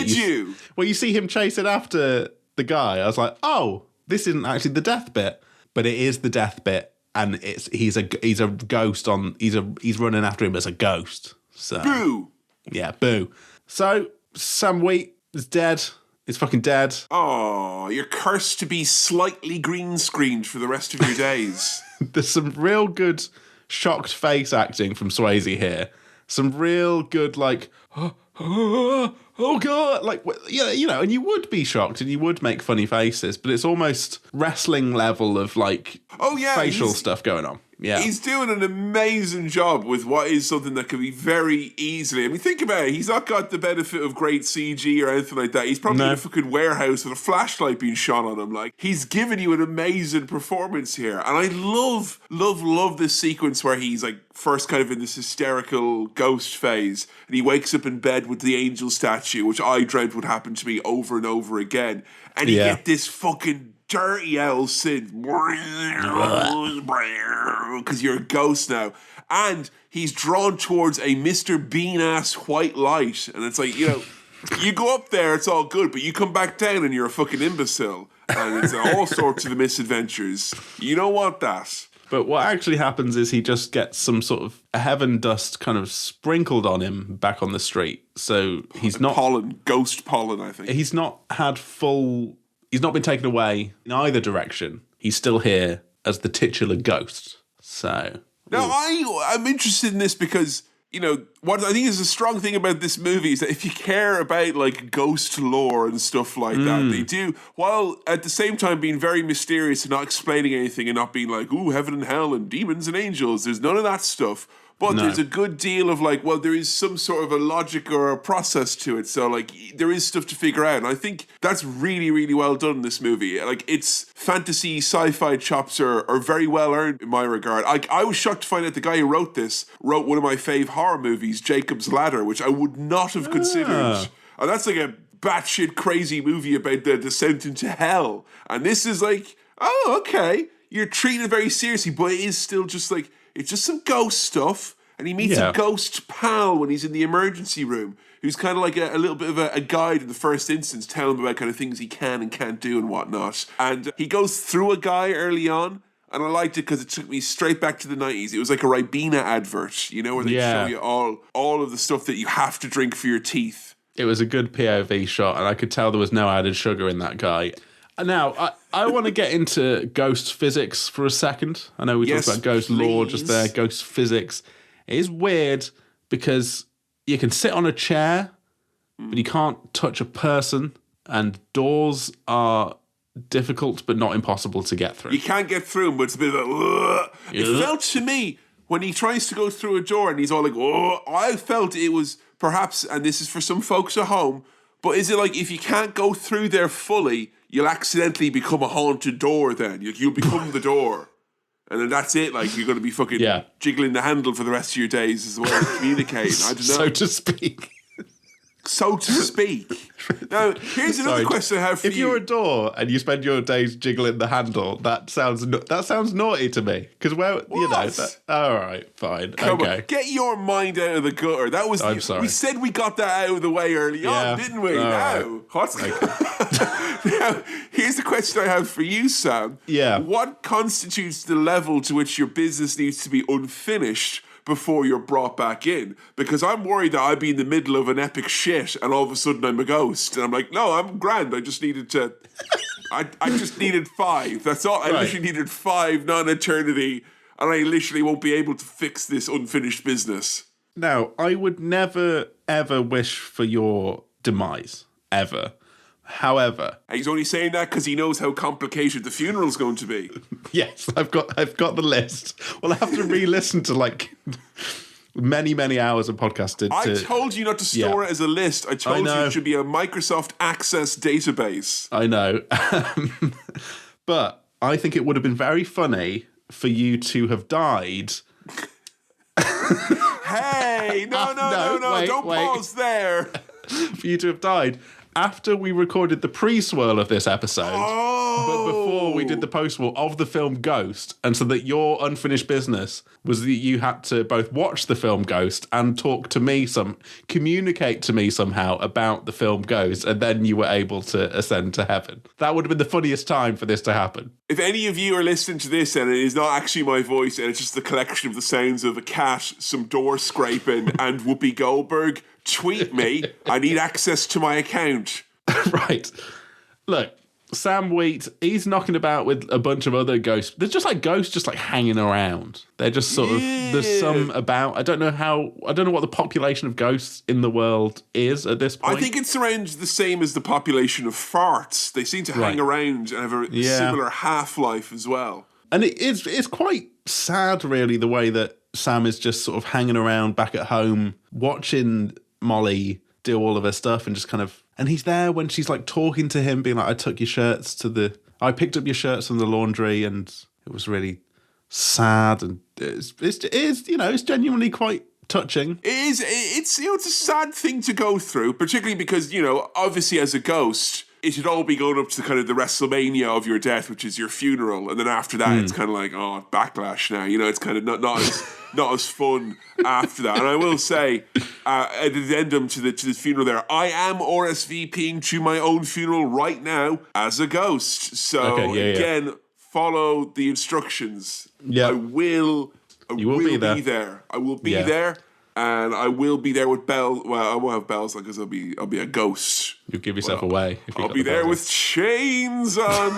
you see him chasing after the guy. I was like, oh, this isn't actually the death bit, but it is the death bit, and he's a ghost on. He's running after him as a ghost. So boo. Yeah, boo. So Sam Wheat is dead. He's fucking dead. Oh, you're cursed to be slightly green screened for the rest of your days. There's some real good shocked face acting from Swayze here. Some real good, like, oh God, like, and you would be shocked and you would make funny faces, but it's almost wrestling level of, like, facial stuff going on. Yeah. He's doing an amazing job with what is something that can be very easily. I mean, think about it. He's not got the benefit of great CG or anything like that. He's probably in a fucking warehouse with a flashlight being shot on him. Like, he's giving you an amazing performance here. And I love this sequence where he's like first kind of in this hysterical ghost phase and he wakes up in bed with the angel statue, which I dread would happen to me over and over again. And you get this fucking dirty owl synth because you're a ghost now, and he's drawn towards a Mr. Bean ass white light, and it's like, you go up there, it's all good, but you come back down and you're a fucking imbecile, and it's all sorts of misadventures. You don't want that. But what actually happens is he just gets some sort of heaven dust kind of sprinkled on him back on the street. So he's not... Pollen, ghost pollen, I think. He's not been taken away in either direction. He's still here as the titular ghost. So... Now, I'm interested in this because... what I think is a strong thing about this movie is that if you care about like ghost lore and stuff like that, they do, while at the same time being very mysterious and not explaining anything and not being like, ooh, heaven and hell and demons and angels. There's none of that stuff. But there's a good deal of like, well, there is some sort of a logic or a process to it. So like, there is stuff to figure out. And I think that's really, really well done in this movie. Like, its fantasy sci-fi chops are very well earned in my regard. I was shocked to find out the guy who wrote this wrote one of my fave horror movies, Jacob's Ladder, which I would not have considered. And that's like a batshit crazy movie about the descent into hell. And this is like, oh, okay. You're treating it very seriously, but it is still just like, it's just some ghost stuff, and he meets a ghost pal when he's in the emergency room, who's kind of like a little bit of a guide in the first instance, telling him about kind of things he can and can't do and whatnot. And he goes through a guy early on, and I liked it because it took me straight back to the 90s. It was like a Ribena advert, where they show you all of the stuff that you have to drink for your teeth. It was a good POV shot, and I could tell there was no added sugar in that guy. Now, I want to get into ghost physics for a second. I know we talked about ghost lore just there, ghost physics. It is weird because you can sit on a chair, but you can't touch a person, and doors are difficult but not impossible to get through. You can't get through them, but it's a bit of a... It felt to me, when he tries to go through a door and he's all like, oh, I felt it was perhaps, and this is for some folks at home, but is it like if you can't go through there fully, you'll accidentally become a haunted door then? You'll become the door. And then that's it. Like, you're going to be fucking jiggling the handle for the rest of your days as well as communicating. I don't know. So to speak. So to speak. Now, here's another question I have for you. If you're a door and you spend your days jiggling the handle, that sounds naughty to me. Because all right, fine, Come okay. on, get your mind out of the gutter. That was. I'm sorry. We said we got that out of the way early on, didn't we? Now, what's now? Here's the question I have for you, Sam. Yeah. What constitutes the level to which your business needs to be unfinished before you're brought back in? Because I'm worried that I'd be in the middle of an epic shit and all of a sudden I'm a ghost. And I'm like, no, I'm grand. I just needed to... I just needed 5. That's all. I literally needed 5 non-eternity, and I literally won't be able to fix this unfinished business. Now, I would never, ever wish for your demise. Ever. However... He's only saying that because he knows how complicated the funeral's going to be. Yes, I've got the list. Well, I have to re-listen to like many, many hours of podcasting. I told you not to store it as a list. I told you it should be a Microsoft Access database. I know. But I think it would have been very funny for you to have died. Hey, no, don't pause there. For you to have died after we recorded the pre-swirl of this episode, but before we did the post-swirl of the film Ghost, and so that your unfinished business was that you had to both watch the film Ghost and communicate to me somehow about the film Ghost, and then you were able to ascend to heaven. That would have been the funniest time for this to happen. If any of you are listening to this and it is not actually my voice and it's just the collection of the sounds of a cat, some door scraping, and Whoopi Goldberg, tweet me. I need access to my account. Right. Look, Sam Wheat, he's knocking about with a bunch of other ghosts. They're just like ghosts just like hanging around. They're just sort of, there's some about, I don't know what the population of ghosts in the world is at this point. I think it's around the same as the population of farts. They seem to hang around and have a similar half-life as well. And it's quite sad, really, the way that Sam is just sort of hanging around back at home, watching Molly do all of her stuff and just kind of... And he's there when she's like talking to him, being like, I picked up your shirts from the laundry, and it was really sad, and it's genuinely quite touching. It is. It's a sad thing to go through, particularly because, obviously as a ghost, it should all be going up to kind of the WrestleMania of your death, which is your funeral, and then after that, it's kind of like, backlash now. It's kind of not as fun after that. And I will say, an addendum to the funeral there, I am RSVPing to my own funeral right now as a ghost. So again, follow the instructions, Yeah. I will be there. I will be there, and I will be there with bells. Well, I won't have bells because I'll be a ghost. You'll give yourself away. If I'll be there with chains on.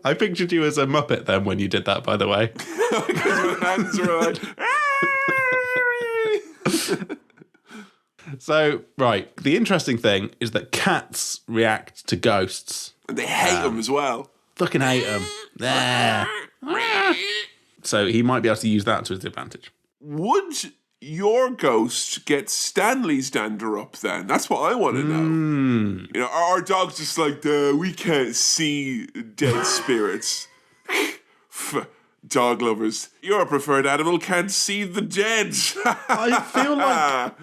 I pictured you as a Muppet then when you did that, by the way. Because my hands were like... So, right, the interesting thing is that cats react to ghosts. And they hate them as well. Fucking hate them. So he might be able to use that to his advantage. Would your ghost get Stanley's dander up then? That's what I want to know. You know, are our dogs just like, we can't see dead spirits? Dog lovers, your preferred animal can't see the dead. I feel like,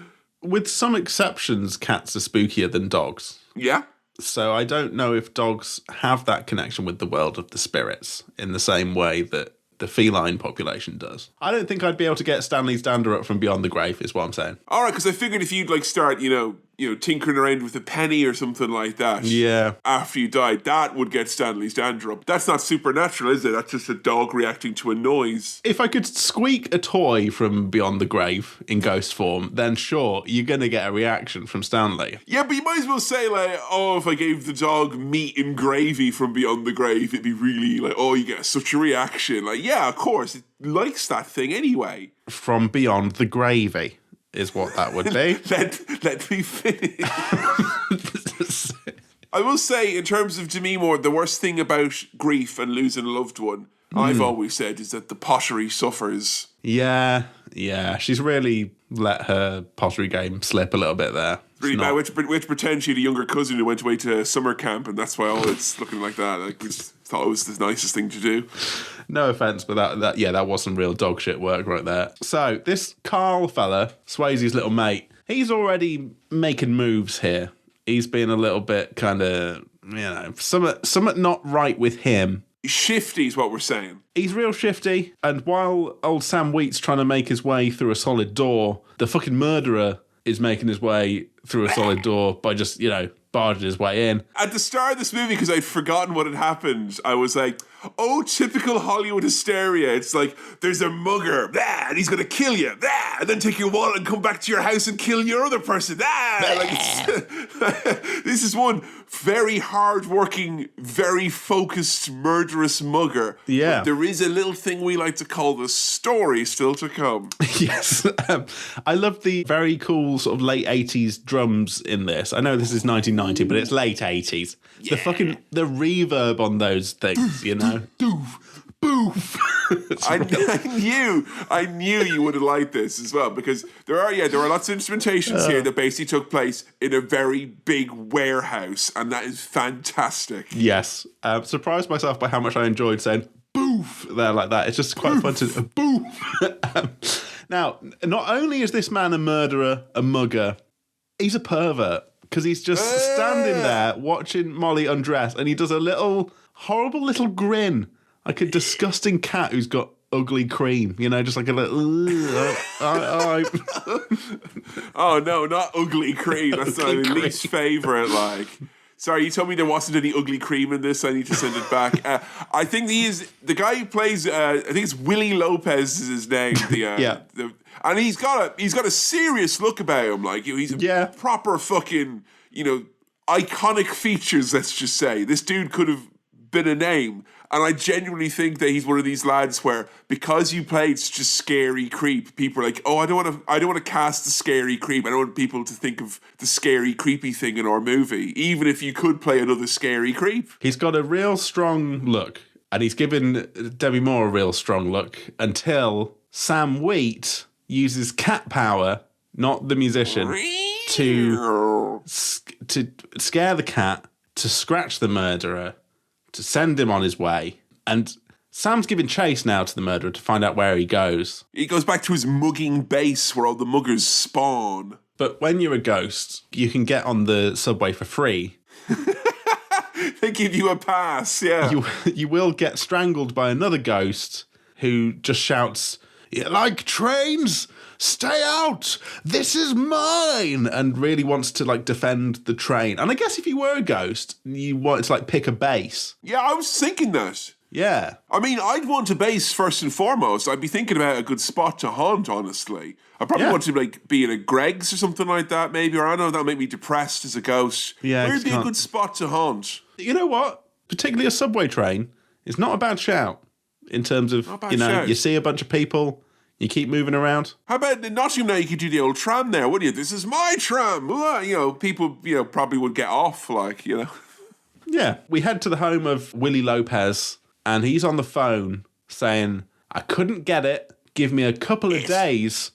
with some exceptions, cats are spookier than dogs. Yeah? So I don't know if dogs have that connection with the world of the spirits in the same way that the feline population does. I don't think I'd be able to get Stanley's dander up from beyond the grave, is what I'm saying. All right, because I figured if you'd like start, you know, tinkering around with a penny or something like that. Yeah. After you died, that would get Stanley's dander up. That's not supernatural, is it? That's just a dog reacting to a noise. If I could squeak a toy from beyond the grave in ghost form, then sure, you're going to get a reaction from Stanley. Yeah, but you might as well say, like, oh, if I gave the dog meat and gravy from beyond the grave, it'd be really like, oh, you get such a reaction. Like, yeah, of course, it likes that thing anyway. From beyond the gravy is what that would be. let me finish. I will say, in terms of Demi Moore, the worst thing about grief and losing a loved one, I've always said, is that the pottery suffers. Yeah. She's really let her pottery game slip a little bit there. Really bad. Which pretend she had a younger cousin who went away to summer camp, and that's why all it's looking like that. Like, we just thought it was the nicest thing to do. No offence, but that was some real dog shit work right there. So this Carl fella, Swayze's little mate, he's already making moves here. He's being a little bit kind of, something not right with him. Shifty is what we're saying. He's real shifty, and while old Sam Wheat's trying to make his way through a solid door, the fucking murderer is making his way through a solid door by just, barging his way in. At the start of this movie, because I'd forgotten what had happened, I was like, oh, typical Hollywood hysteria. It's like, there's a mugger, and he's going to kill you, and then take your wallet and come back to your house and kill your other person. This is one very hard-working, very focused, murderous mugger. Yeah. But there is a little thing we like to call the story still to come. Yes. I love the very cool sort of late 80s drums in this. I know this is 1990, but it's late 80s. Yeah. The reverb on those things, Doof. Boof. I knew you would have liked this as well, because there are lots of instrumentations here that basically took place in a very big warehouse, and that is fantastic. Yes. Surprised myself by how much I enjoyed saying boof there like that. It's just quite fun to boof. Now, not only is this man a murderer, a mugger, he's a pervert, because he's just standing there watching Molly undress, and he does a horrible little grin, like a disgusting cat who's got ugly cream, just like a little... Oh, no, not ugly cream. That's my least favourite, like... Sorry, you told me there wasn't any ugly cream in this. I need to send it back. I think the guy who plays. I think it's Willie Lopez is his name. And he's got a serious look about him. Like he's a proper fucking iconic features. Let's just say this dude could have been a name. And I genuinely think that he's one of these lads where, because you played such a scary creep, people are like, oh, I don't want to cast the scary creep. I don't want people to think of the scary, creepy thing in our movie, even if you could play another scary creep. He's got a real strong look, and he's given Demi Moore a real strong look until Sam Wheat uses cat power, not the musician, to scare the cat, to scratch the murderer, to send him on his way. And Sam's giving chase now to the murderer to find out where he goes. He goes back to his mugging base where all the muggers spawn. But when you're a ghost, you can get on the subway for free. They give you a pass, yeah. You will get strangled by another ghost who just shouts, "You like trains? stay out, this is mine, and really wants to like defend the train. And I guess if you were a ghost, you wanted to like pick a base. Yeah, I was thinking that. Yeah. I mean, I'd want a base first and foremost. I'd be thinking about a good spot to haunt, honestly. I probably want to like be in a Greg's or something like that, maybe, or I don't know, that'll make me depressed as a ghost. Yeah, where'd be a good spot to haunt? You know what? Particularly a subway train is not a bad shout in terms of, you see a bunch of people, you keep moving around. How about in Nottingham now? You could do the old tram there, wouldn't you? This is my tram. People, probably would get off, Yeah. We head to the home of Willie Lopez, and he's on the phone saying, I couldn't get it. Give me a couple of days.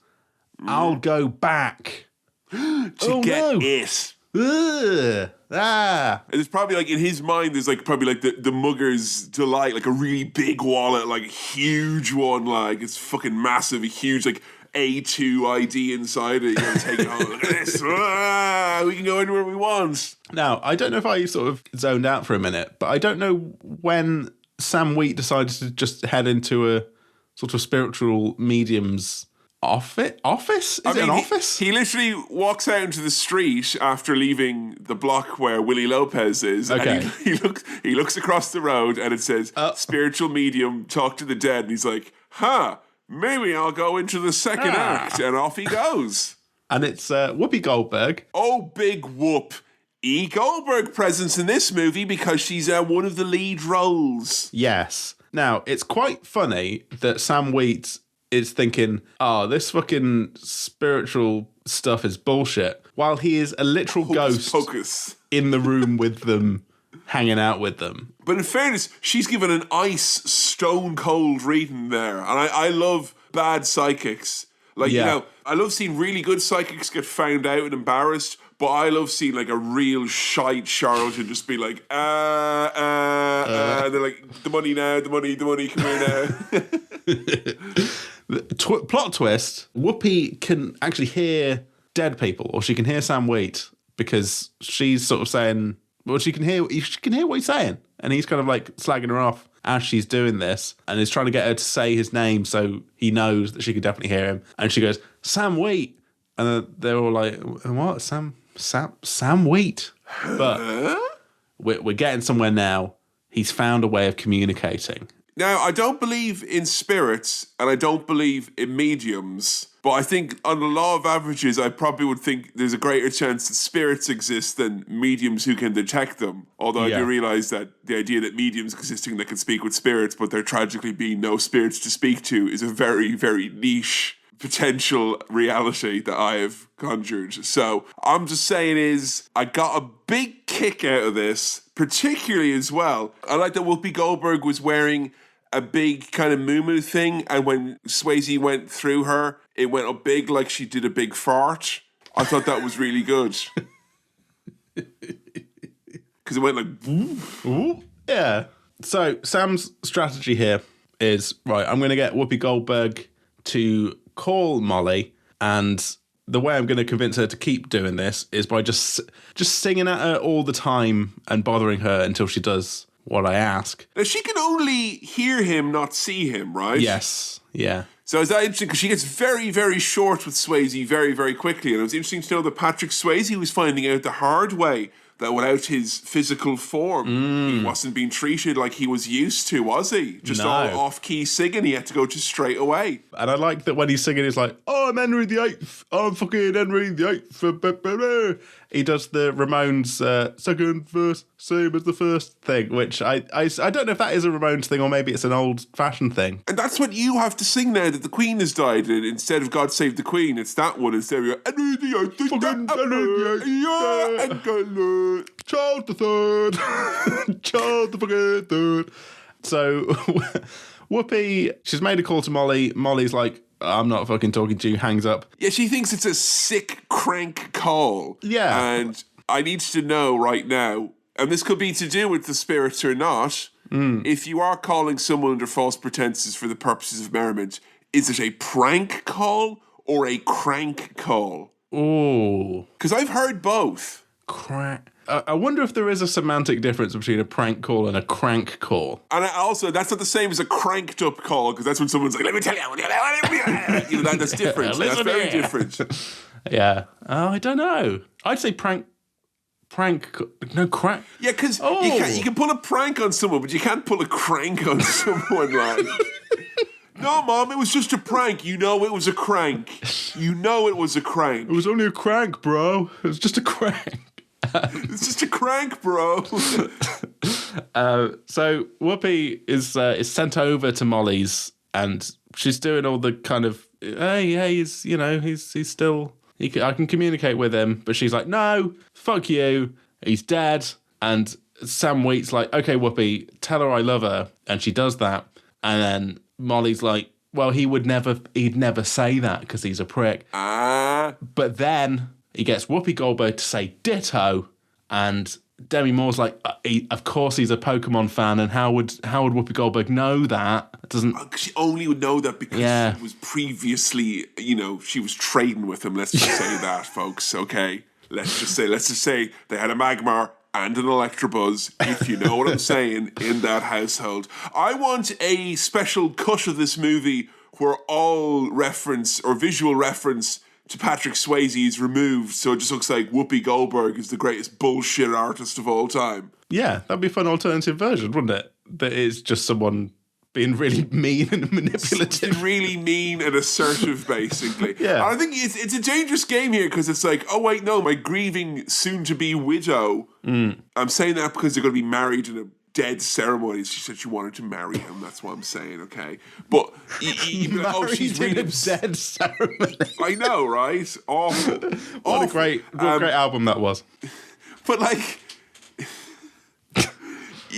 I'll go back. to get it. Ugh. Ah. And it's probably like in his mind, there's like probably like the mugger's delight, like a really big wallet, like a huge one, like it's fucking massive, a huge like A2 ID inside it. You take it home. Look at this. We can go anywhere we want. Now, I don't know if I sort of zoned out for a minute, but I don't know when Sam Wheat decided to just head into a sort of spiritual medium's office? Is it an office? He literally walks out into the street after leaving the block where Willie Lopez is. Okay. And he looks across the road and it says, spiritual medium, talk to the dead. And he's like, maybe I'll go into the second act. And off he goes. And it's Whoopi Goldberg. Oh, big whoop. E. Goldberg presence in this movie because she's one of the lead roles. Yes. Now, it's quite funny that Sam Wheat is thinking, this fucking spiritual stuff is bullshit, while he is a literal ghost in the room with them, hanging out with them. But in fairness, she's given an ice stone cold reading there. And I love bad psychics. I love seeing really good psychics get found out and embarrassed, but I love seeing like a real shite charlatan just be like, and they're like, the money now, the money, come here now. Plot twist, Whoopi can actually hear dead people, or she can hear Sam Wheat, because she's sort of saying, well, she can hear what he's saying. And he's kind of like slagging her off as she's doing this, and is trying to get her to say his name so he knows that she can definitely hear him. And she goes, Sam Wheat. And they're all like, what? Sam Wheat. But we're getting somewhere now. He's found a way of communicating. Now, I don't believe in spirits and I don't believe in mediums, but I think on the law of averages, I probably would think there's a greater chance that spirits exist than mediums who can detect them. Although I do realise that the idea that mediums existing that can speak with spirits, but there tragically being no spirits to speak to, is a very, very niche potential reality that I have conjured. So I'm just saying I got a big kick out of this, particularly as well. I like that Whoopi Goldberg was wearing a big kind of moo-moo thing, and when Swayze went through her, it went up big like she did a big fart. I thought that was really good. Because it went like... Ooh. Yeah. So Sam's strategy here is, right, I'm going to get Whoopi Goldberg to call Molly, and the way I'm going to convince her to keep doing this is by just singing at her all the time and bothering her until she does what I ask. Now, she can only hear him, not see him, right? Yes. Yeah. So is that interesting? Because she gets very, very short with Swayze very, very quickly. And it was interesting to know that Patrick Swayze was finding out the hard way that without his physical form, he wasn't being treated like he was used to, was he? Just all off-key singing, he had to go just straight away. And I like that when he's singing, he's like, I'm Henry VIII. I'm fucking Henry VIII. He does the Ramones second verse, same as the first thing, which I don't know if that is a Ramones thing or maybe it's an old-fashioned thing. And that's what you have to sing now that the Queen has died. And instead of God Save the Queen, it's that one instead of Henry VIII. Fucking Henry VIII. Charles the Third. Charles the fucking Third. So Whoopi, she's made a call to Molly. Molly's like, I'm not fucking talking to you, hangs up. Yeah, she thinks it's a sick crank call. Yeah. And I need to know right now, and this could be to do with the spirits or not, if you are calling someone under false pretenses for the purposes of merriment, is it a prank call or a crank call? Oh. Because I've heard both. I wonder if there is a semantic difference between a prank call and a crank call. And also, that's not the same as a cranked up call, because that's when someone's like, let me tell you, that's different. That's very different. Yeah. Oh, I don't know. I'd say crank. No, crank. Yeah, because you can pull a prank on someone, but you can't pull a crank on someone, like. No, Mom, it was just a prank. You know it was a crank. You know it was a crank. It was only a crank, bro. It was just a crank. It's just a crank, bro. So Whoopi is sent over to Molly's, and she's doing all the kind of, hey, he's still... I can communicate with him, but she's like, no, fuck you, he's dead. And Sam Wheat's like, okay, Whoopi, tell her I love her. And she does that. And then Molly's like, well, he'd never say that because he's a prick. But then he gets Whoopi Goldberg to say Ditto, and Demi Moore's like, of course he's a Pokemon fan, and how would Whoopi Goldberg know that? She only would know that because she was previously, she was trading with him. Let's just say that, folks. Okay, let's just say they had a Magmar and an Electabuzz, if you know what I'm saying, in that household. I want a special cut of this movie where all reference or visual reference to Patrick Swayze is removed, so it just looks like Whoopi Goldberg is the greatest bullshit artist of all time. Yeah, that'd be a fun alternative version, wouldn't it? That is just someone being really mean and manipulative. Really mean and assertive, basically. Yeah. And I think it's a dangerous game here, because it's like, oh wait, no, my grieving soon-to-be widow. I'm saying that because they're going to be married in a dead ceremony. She said she wanted to marry him. That's what I'm saying, okay? But she's in a dead ceremony. I know, right? Awful. What a great album that was. But like,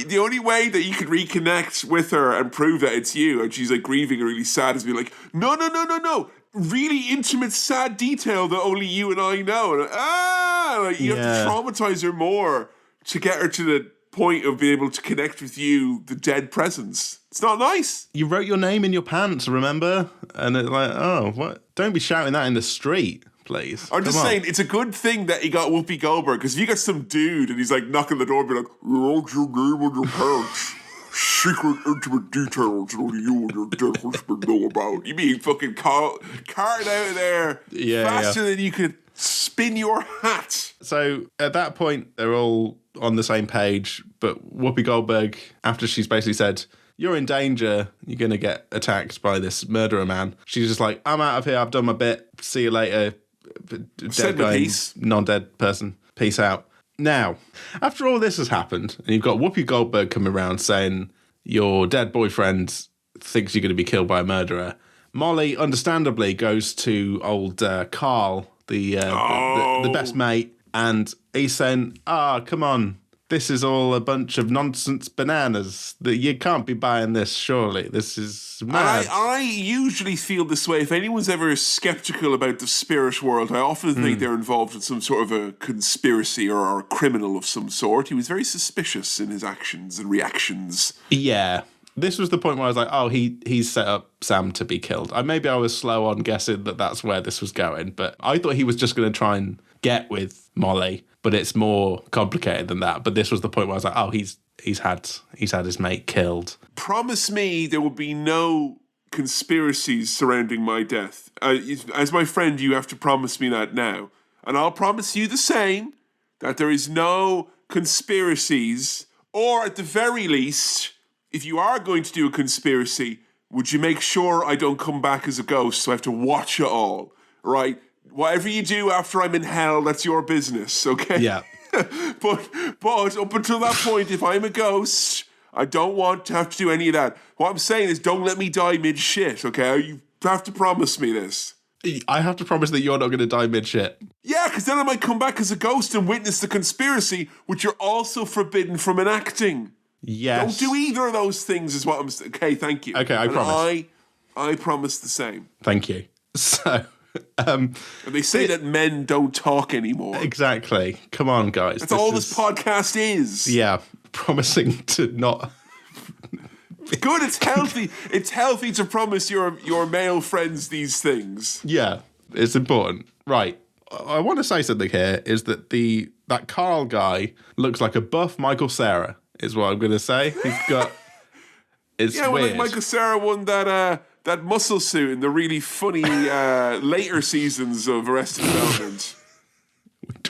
the only way that you can reconnect with her and prove that it's you, and she's like grieving and really sad, is be like, no, really intimate, sad detail that only you and I know. And, you have to traumatize her more to get her to the point of being able to connect with you, the dead presence. It's not nice. You wrote your name in your pants, remember? And it's like, oh, what? Don't be shouting that in the street, please. I'm just saying, it's a good thing that he got Whoopi Goldberg, because if you got some dude and he's like knocking the door and be like, wrote your name on your pants. Secret intimate details that only you and your dead husband know about. You mean fucking carted out of there faster than you could spin your hat. So at that point, they're all on the same page, but Whoopi Goldberg, after she's basically said, you're in danger, you're going to get attacked by this murderer man, she's just like, I'm out of here, I've done my bit, see you later, dead guy, non-dead person, peace out. Now, after all this has happened, and you've got Whoopi Goldberg coming around saying your dead boyfriend thinks you're going to be killed by a murderer, Molly, understandably, goes to old Carl, the best mate, and he's saying, come on, this is all a bunch of nonsense bananas. You can't be buying this, surely. This is mad. I usually feel this way. If anyone's ever skeptical about the spirit world, I often think they're involved in some sort of a conspiracy or a criminal of some sort. He was very suspicious in his actions and reactions. Yeah. This was the point where I was like, oh, he's set up Sam to be killed. Maybe I was slow on guessing that that's where this was going, but I thought he was just going to try and get with Molly, but it's more complicated than that. But this was the point where I was like, oh, he's had his mate killed. Promise me there will be no conspiracies surrounding my death. As my friend, you have to promise me that now. And I'll promise you the same, that there is no conspiracies, or at the very least, if you are going to do a conspiracy, would you make sure I don't come back as a ghost so I have to watch it all, right? Whatever you do after I'm in hell, that's your business, okay? Yeah. but up until that point, if I'm a ghost, I don't want to have to do any of that. What I'm saying is, don't let me die mid-shit, okay? You have to promise me this. I have to promise that you're not going to die mid-shit. Yeah, because then I might come back as a ghost and witness the conspiracy, which you're also forbidden from enacting. Yes. Don't do either of those things is what I'm saying. Okay, thank you. Okay, I promise. I promise the same. Thank you. So... and they say that men don't talk anymore. Exactly. Come on, guys. That's all this podcast is. Yeah, promising to not... Good, it's healthy. It's healthy to promise your male friends these things. Yeah, it's important. Right. I want to say something here, is that the that Carl guy looks like a buff Michael Cera, is what I'm going to say. He's got... It's well, weird. like Michael Cera won that muscle suit in the really funny later seasons of Arrested Development.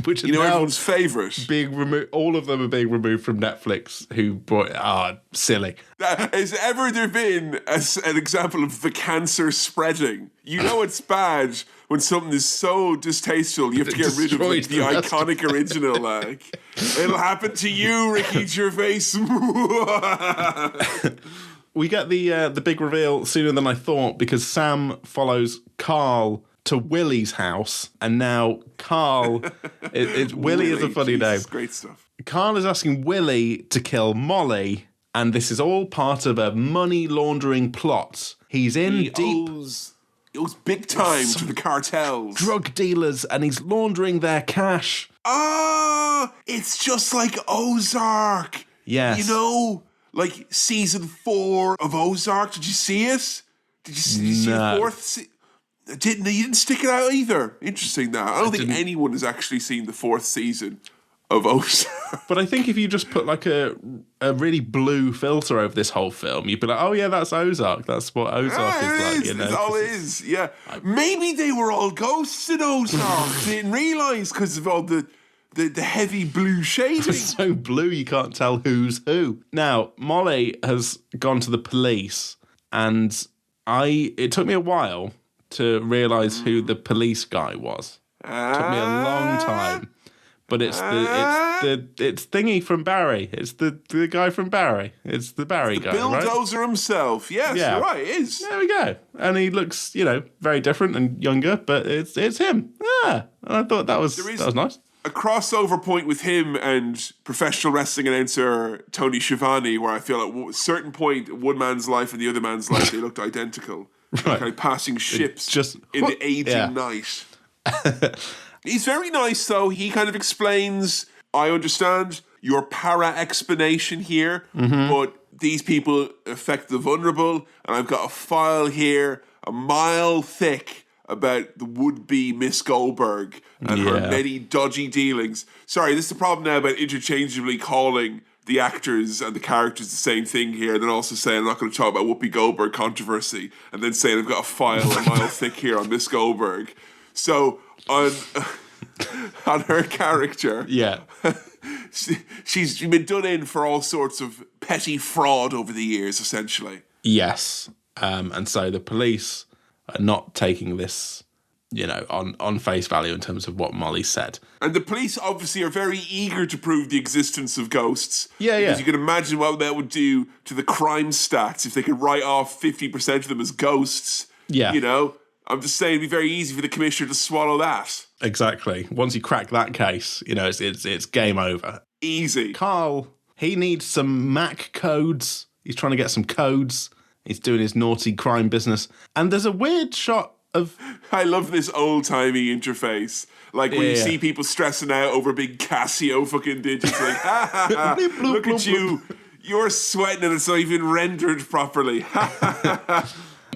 Which is everyone's favourite. Being removed, all of them are being removed from Netflix. Who brought silly. Has ever there been an example of the cancer spreading? You know it's bad when something is so distasteful. You have to get rid of the iconic original. Like it'll happen to you, Ricky Gervais. We get the big reveal sooner than I thought because Sam follows Carl to Willie's house, and now Carl... Willie is a funny name. Great stuff. Carl is asking Willie to kill Molly, and this is all part of a money laundering plot. He's in deep... It was big time to the cartels. Drug dealers, and he's laundering their cash. It's just like Ozark. Yes. Like season 4 of Ozark. Did you see it? Did you see the fourth? You didn't stick it out either. Interesting. That I don't think anyone has actually seen the 4th season of Ozark. But I think if you just put like a really blue filter over this whole film, you'd be like, oh yeah, that's Ozark. That's what Ozark is like. That's all it is. Yeah. Maybe they were all ghosts in Ozark. They didn't realise because of all the heavy blue shading. It's so blue you can't tell who's who. Now, Molly has gone to the police, and it took me a while to realise who the police guy was. It took me a long time. But it's Thingy from Barry. It's the guy from Barry. It's the Barry guy, right? Bulldozer himself. Yes, you're right, it is. There we go. And he looks, very different and younger, but it's him. Yeah. And I thought that was nice. A crossover point with him and professional wrestling announcer Tony Schiavone, where I feel at a certain point, one man's life and the other man's life, they looked identical. Right. Kind of passing ships in the aging night. He's very nice, though. He kind of explains, I understand your para-explanation here, but these people affect the vulnerable, and I've got a file here, a mile thick, about the would-be Miss Goldberg and her many dodgy dealings. Sorry, this is the problem now about interchangeably calling the actors and the characters the same thing here, and then also saying I'm not going to talk about Whoopi Goldberg controversy, and then saying I've got a file a mile thick here on Miss Goldberg. So on her character, she's been done in for all sorts of petty fraud over the years, essentially. Yes, and so the police are not taking this, on face value in terms of what Molly said. And the police obviously are very eager to prove the existence of ghosts. Yeah. Because you can imagine what that would do to the crime stats if they could write off 50% of them as ghosts. Yeah. I'm just saying it'd be very easy for the commissioner to swallow that. Exactly. Once you crack that case, it's game over. Easy. Carl, he needs some Mac codes. He's trying to get some codes. He's doing his naughty crime business. And there's a weird shot of... I love this old-timey interface. Like when you see people stressing out over big Casio fucking digits. Like, look at you. You're sweating and it's not even rendered properly.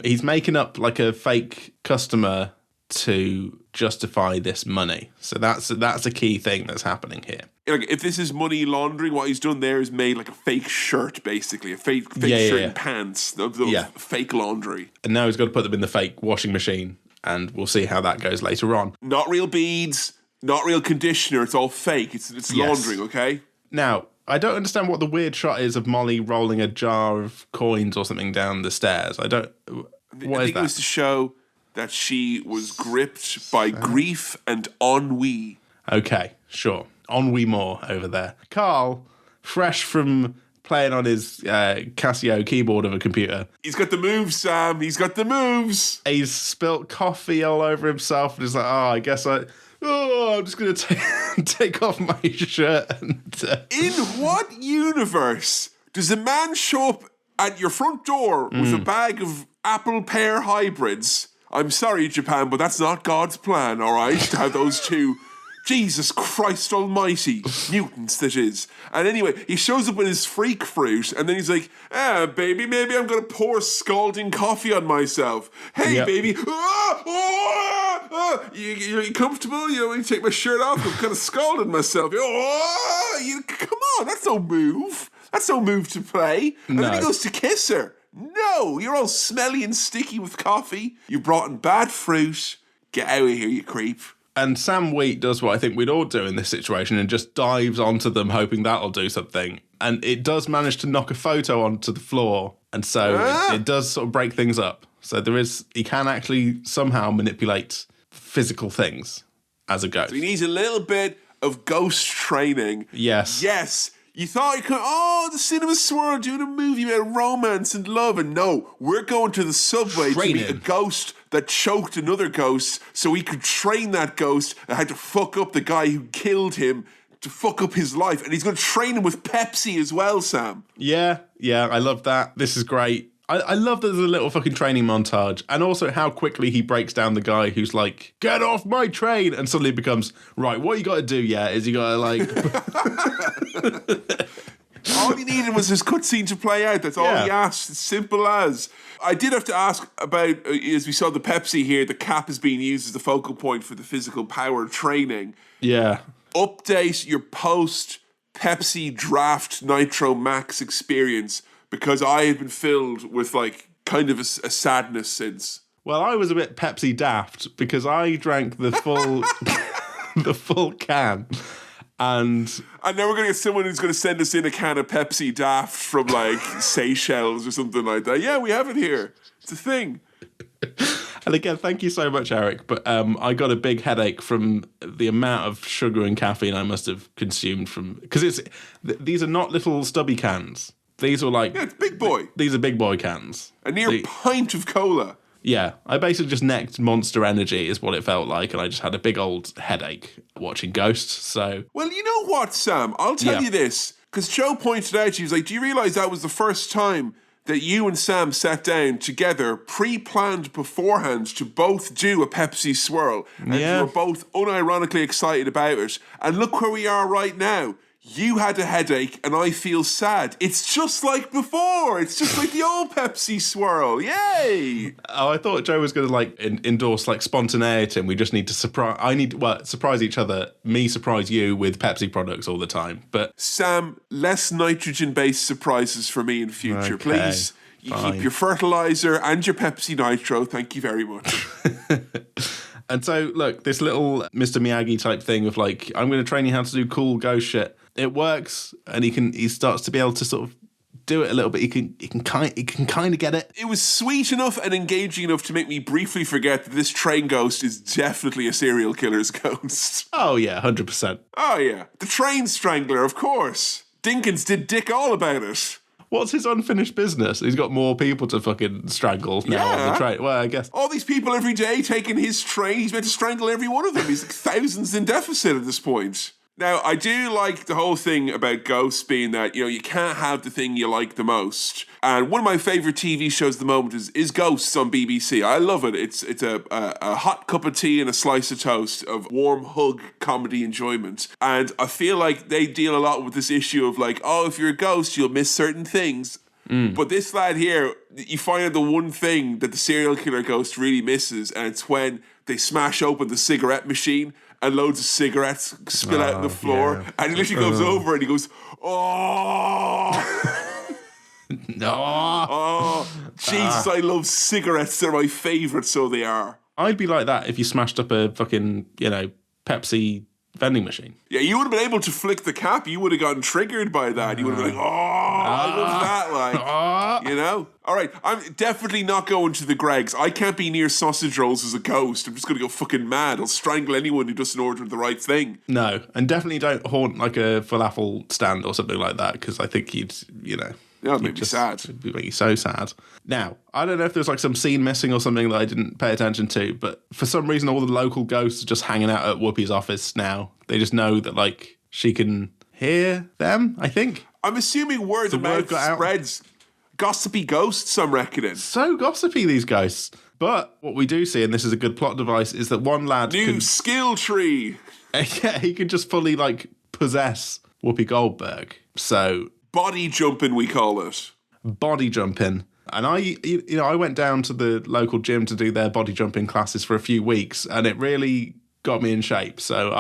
He's making up like a fake customer to justify this money. So that's a key thing that's happening here. Like if this is money laundering, what he's done there is made like a fake shirt, basically. A fake shirt and pants. Fake laundry. And now he's got to put them in the fake washing machine, and we'll see how that goes later on. Not real beads, not real conditioner. It's all fake. It's laundering, okay? Now, I don't understand what the weird shot is of Molly rolling a jar of coins or something down the stairs. I think it was to show that she was gripped by grief and ennui. Okay, sure. Ennui more over there. Carl, fresh from playing on his Casio keyboard of a computer. He's got the moves, Sam. He's got the moves. He's spilt coffee all over himself and he's like, I'm just going to take off my shirt. In what universe does a man show up at your front door with a bag of apple pear hybrids? I'm sorry, Japan, but that's not God's plan, all right? To have those two Jesus Christ almighty. Mutants, that is. And anyway, he shows up with his freak fruit, and then he's like, baby, maybe I'm going to pour scalding coffee on myself. Hey, baby. You comfortable? You want me to take my shirt off? I'm kind of scalding myself. Come on, that's no move. That's no move to play. And then he goes to kiss her. No, you're all smelly and sticky with coffee. You brought in bad fruit. Get out of here, you creep. And Sam Wheat does what I think we'd all do in this situation and just dives onto them hoping that'll do something. And it does manage to knock a photo onto the floor. And so it does sort of break things up. So he can actually somehow manipulate physical things as a ghost. So he needs a little bit of ghost training. Yes. Yes. You thought you could, the Cinema Swirl doing a movie about romance and love. And no, we're going to the subway to meet a ghost that choked another ghost so he could train that ghost and had to fuck up the guy who killed him to fuck up his life. And he's going to train him with Pepsi as well, Sam. Yeah, I love that. This is great. I love that there's a little fucking training montage, and also how quickly he breaks down the guy who's like, get off my train, and suddenly becomes, right, what you got to do, is you got to like... All he needed was his cutscene to play out. That's all he asked. It's simple as. I did have to ask about, as we saw the Pepsi here, the cap is being used as the focal point for the physical power training. Yeah. Update your post-Pepsi Draft Nitro Max experience, because I have been filled with like kind of a sadness since. Well, I was a bit Pepsi daft because I drank the full the full can. And now we're going to get someone who's going to send us in a can of Pepsi daft from like Seychelles or something like that. Yeah, we have it here. It's a thing. And again, thank you so much, Eric. But I got a big headache from the amount of sugar and caffeine I must have consumed because these are not little stubby cans. These are like... Yeah, it's big boy. These are big boy cans. A near pint of cola. Yeah, I basically just necked Monster Energy is what it felt like, and I just had a big old headache watching Ghosts, so... Well, you know what, Sam? I'll tell you this, because Joe pointed out, she was like, do you realise that was the first time that you and Sam sat down together, pre-planned beforehand, to both do a Pepsi swirl, and you were both unironically excited about it, and look where we are right now. You had a headache and I feel sad. It's just like before. It's just like the old Pepsi swirl. Yay! Oh, I thought Joe was going to like endorse like spontaneity, and we just need to surprise each other. Me surprise you with Pepsi products all the time. But Sam, less nitrogen-based surprises for me in future, okay, please. You keep your fertilizer and your Pepsi Nitro. Thank you very much. And so, look, this little Mr. Miyagi type thing of like, I'm going to train you how to do cool ghost shit. It works, and he starts to be able to sort of do it a little bit. He can kind of get it. It was sweet enough and engaging enough to make me briefly forget that this train ghost is definitely a serial killer's ghost. Oh yeah, 100%. Oh yeah, the train strangler, of course. Dinkins did dick all about it. What's his unfinished business? He's got more people to fucking strangle now on the train. Well, I guess. All these people every day taking his train, he's meant to strangle every one of them. He's like thousands in deficit at this point. Now, I do like the whole thing about ghosts being that, you can't have the thing you like the most. And one of my favourite TV shows at the moment is Ghosts on BBC. I love it. It's a hot cup of tea and a slice of toast of warm hug comedy enjoyment. And I feel like they deal a lot with this issue of like, if you're a ghost, you'll miss certain things. But this lad here, you find out the one thing that the serial killer ghost really misses, and it's when they smash open the cigarette machine and loads of cigarettes spill out on the floor. Yeah. And he literally goes over and he goes, oh. No. Oh, Jesus, I love cigarettes. They're my favourite, so they are. I'd be like that if you smashed up a fucking, Pepsi vending machine. Yeah, you would have been able to flick the cap. You would have gotten triggered by that. You would have been like, I love that, All right, I'm definitely not going to the Greggs. I can't be near sausage rolls as a ghost. I'm just going to go fucking mad. I'll strangle anyone who doesn't order the right thing. No, and definitely don't haunt like a falafel stand or something like that, because I think you'd. Yeah, it'd make me sad. It'd make you so sad. Now, I don't know if there's like some scene missing or something that I didn't pay attention to, but for some reason all the local ghosts are just hanging out at Whoopi's office now. They just know that like she can hear them, I think. I'm assuming word of mouth spreads. Gossipy ghosts, I'm reckoning. So gossipy, these ghosts. But what we do see, and this is a good plot device, is that one lad New skill tree. Yeah, he can just fully, like, possess Whoopi Goldberg. So... Body jumping, we call it. Body jumping. And I went down to the local gym to do their body jumping classes for a few weeks, and it really got me in shape. So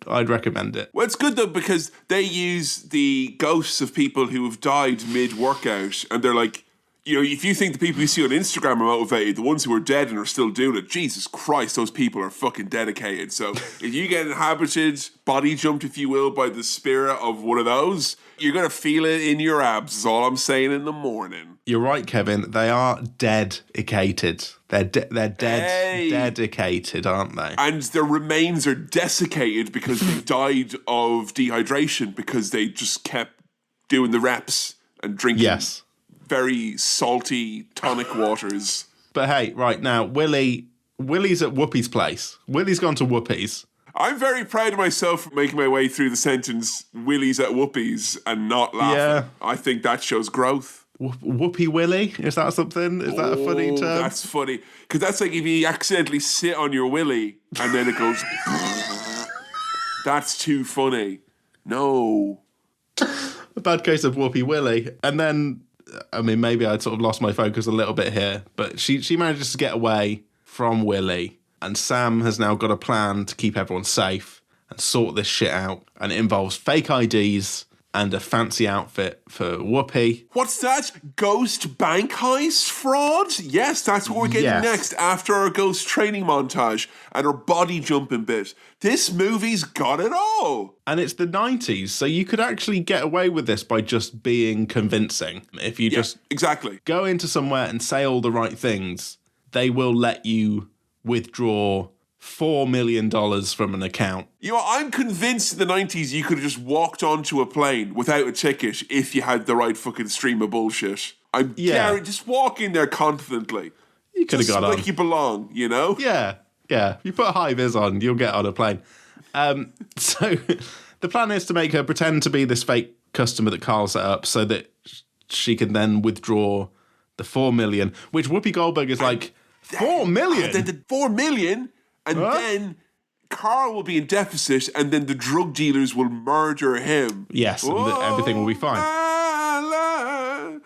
I'd recommend it. Well, it's good though, because they use the ghosts of people who have died mid-workout, and they're like, you know, if you think the people you see on Instagram are motivated, the ones who are dead and are still doing it, Jesus Christ, those people are fucking dedicated. So if you get inhabited, body jumped, if you will, by the spirit of one of those, you're going to feel it in your abs, is all I'm saying in the morning. You're right, Kevin. They are dedicated. They're dedicated, aren't they? And their remains are desiccated because they died of dehydration because they just kept doing the reps and drinking. Yes. Very salty tonic waters. But hey, right now, Willie's at Whoopi's place. Willie's gone to Whoopi's. I'm very proud of myself for making my way through the sentence, Willie's at Whoopi's, and not laughing. Yeah. I think that shows growth. Whoopi Willie? Is that something? Is that a funny term? That's funny. Because that's like if you accidentally sit on your willy and then it goes... That's too funny. No. A bad case of Whoopi Willie. And then... I mean, maybe I'd sort of lost my focus a little bit here, but she manages to get away from Willie, and Sam has now got a plan to keep everyone safe and sort this shit out, and it involves fake IDs and a fancy outfit for Whoopi. What's that? Ghost bank heist fraud? Yes, that's what we're getting next after our ghost training montage and our body jumping bit. This movie's got it all. And it's the 90s, so you could actually get away with this by just being convincing. If you just go into somewhere and say all the right things, they will let you withdraw $4 million from an account. You know, I'm convinced in the 90s you could have just walked onto a plane without a ticket if you had the right fucking stream of bullshit. Just walk in there confidently. You could have got on. Like you belong, you know? Yeah. You put a high vis on, you'll get on a plane. So the plan is to make her pretend to be this fake customer that Carl set up so that she can then withdraw the $4 million, which Whoopi Goldberg is like, $4 million? The $4 million? And then Carl will be in deficit, and then the drug dealers will murder him. Yes, and everything will be fine.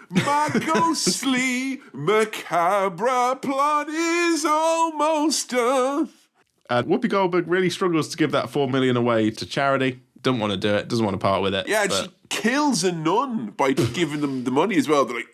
My ghostly, macabre plot is almost done. And Whoopi Goldberg really struggles to give that $4 million away to charity. Doesn't want to do it, doesn't want to part with it. Yeah, and she kills a nun by giving them the money as well. They're like,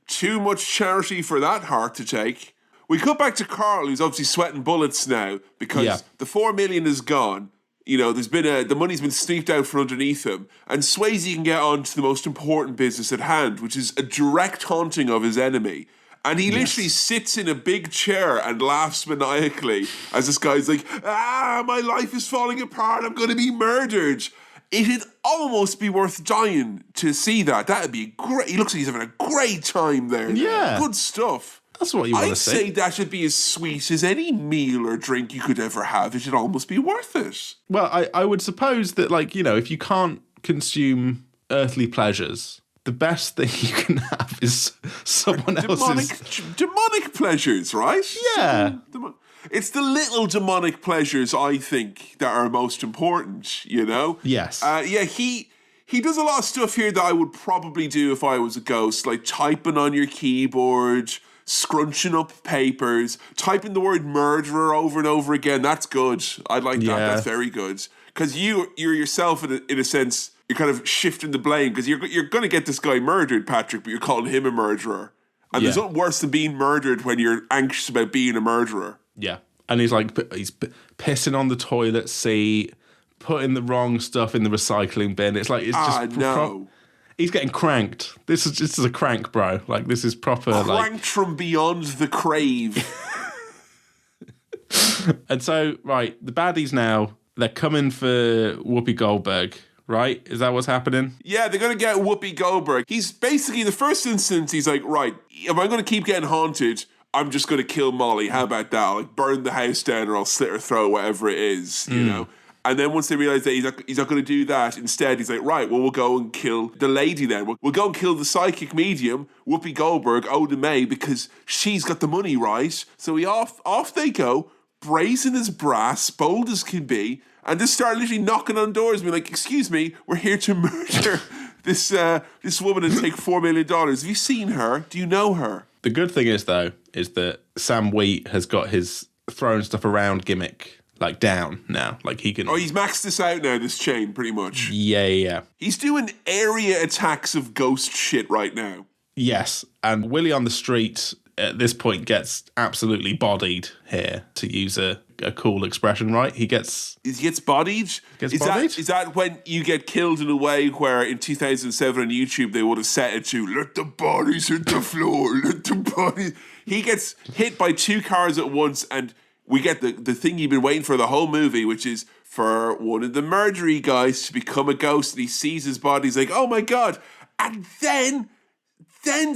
too much charity for that heart to take. We cut back to Carl, who's obviously sweating bullets now because the $4 million is gone. You know, the money's been sneaked out from underneath him, and Swayze can get on to the most important business at hand, which is a direct haunting of his enemy. And he literally sits in a big chair and laughs maniacally as this guy's like, my life is falling apart, I'm going to be murdered. It'd almost be worth dying to see that. That'd be great. He looks like he's having a great time there. Yeah. Good stuff. That's what you want to see. I'd say that should be as sweet as any meal or drink you could ever have. It should almost be worth it. Well, I would suppose that, like, you know, if you can't consume earthly pleasures, the best thing you can have is someone else's... Demonic pleasures, right? Yeah. It's the little demonic pleasures, I think, that are most important, you know? Yes. He does a lot of stuff here that I would probably do if I was a ghost, like typing on your keyboard, scrunching up papers, typing the word murderer over and over again. That's good. I like that. That's very good. Because you're yourself, in a sense, you're kind of shifting the blame, because you're going to get this guy murdered, Patrick, but you're calling him a murderer. And there's nothing worse than being murdered when you're anxious about being a murderer. Yeah. And he's pissing on the toilet seat, putting the wrong stuff in the recycling bin. It's like, it's just... no. He's getting cranked. This is a crank, bro. Like, this is proper... Cranked from beyond the crave. And so, right, the baddies now, they're coming for Whoopi Goldberg, right? Is that what's happening? Yeah, they're going to get Whoopi Goldberg. He's basically, the first instance, he's like, right, if I'm going to keep getting haunted, I'm just going to kill Molly. How about that? I'll, like, burn the house down, or I'll slit her throat, whatever it is, you know? And then once they realize that he's not going to do that, instead he's like, right, well, we'll go and kill the lady then. We'll go and kill the psychic medium, Whoopi Goldberg, Oda May, because she's got the money, right? So off they go, brazen as brass, bold as can be, and just start literally knocking on doors and be like, excuse me, we're here to murder this woman and take $4 million. Have you seen her? Do you know her? The good thing is, though, is that Sam Wheat has got his throwing stuff around gimmick like down now. Like he can. Oh, he's maxed this out now, this chain, pretty much. Yeah. He's doing area attacks of ghost shit right now. Yes. And Willie on the street at this point gets absolutely bodied here, to use a cool expression, right? He gets bodied? Is that when you get killed in a way where in 2007 on YouTube they would have set it to, let the bodies hit the floor, let the bodies... He gets hit by 2 cars at once, and we get the thing you've been waiting for the whole movie, which is for one of the murdery guys to become a ghost, and he sees his body, he's like, oh my God. And then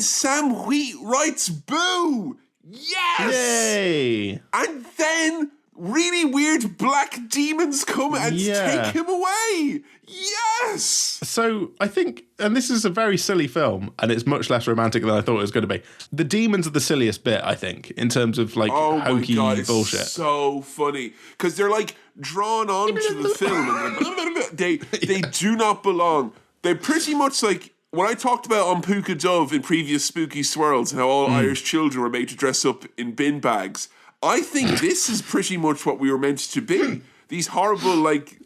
Sam Wheat writes boo! Yes! Yay! And then really weird black demons come and take him away. Yes! So I think, and this is a very silly film, and it's much less romantic than I thought it was going to be. The demons are the silliest bit, I think, in terms of like hokey bullshit. It's so funny because they're like drawn onto the film, and they do not belong. They're pretty much like when I talked about on Puka Dove in previous Spooky Swirls and how all Irish children were made to dress up in bin bags. I think this is pretty much what we were meant to be. These horrible, like,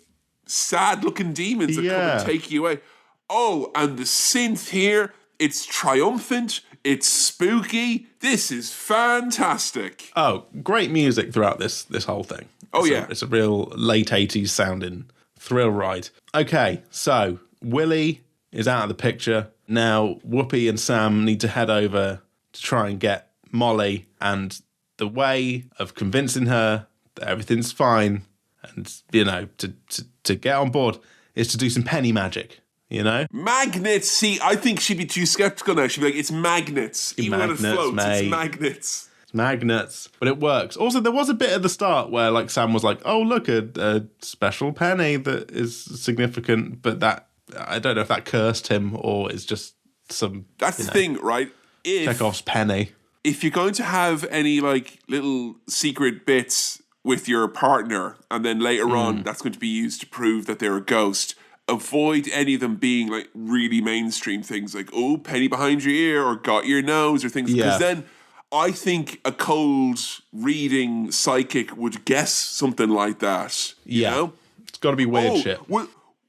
sad-looking demons that come and take you away. Oh, and the synth here, it's triumphant, it's spooky. This is fantastic. Oh, great music throughout this whole thing. It's a real late 80s sounding thrill ride. Okay, so Willie is out of the picture. Now, Whoopi and Sam need to head over to try and get Molly, and the way of convincing her that everything's fine and, to get on board is to do some penny magic, Magnets! See, I think she'd be too skeptical now. She'd be like, it's magnets. Even when it floats, mate. It's magnets. It's magnets. But it works. Also, there was a bit at the start where, like, Sam was like, oh, look, a special penny that is significant, but that, I don't know if that cursed him or is just some... That's the thing, right? Chekhov's penny. If you're going to have any like little secret bits with your partner and then later on that's going to be used to prove that they're a ghost, avoid any of them being like really mainstream things like, oh, penny behind your ear or got your nose or things. Because then I think a cold reading psychic would guess something like that. You know? It's got to be weird shit.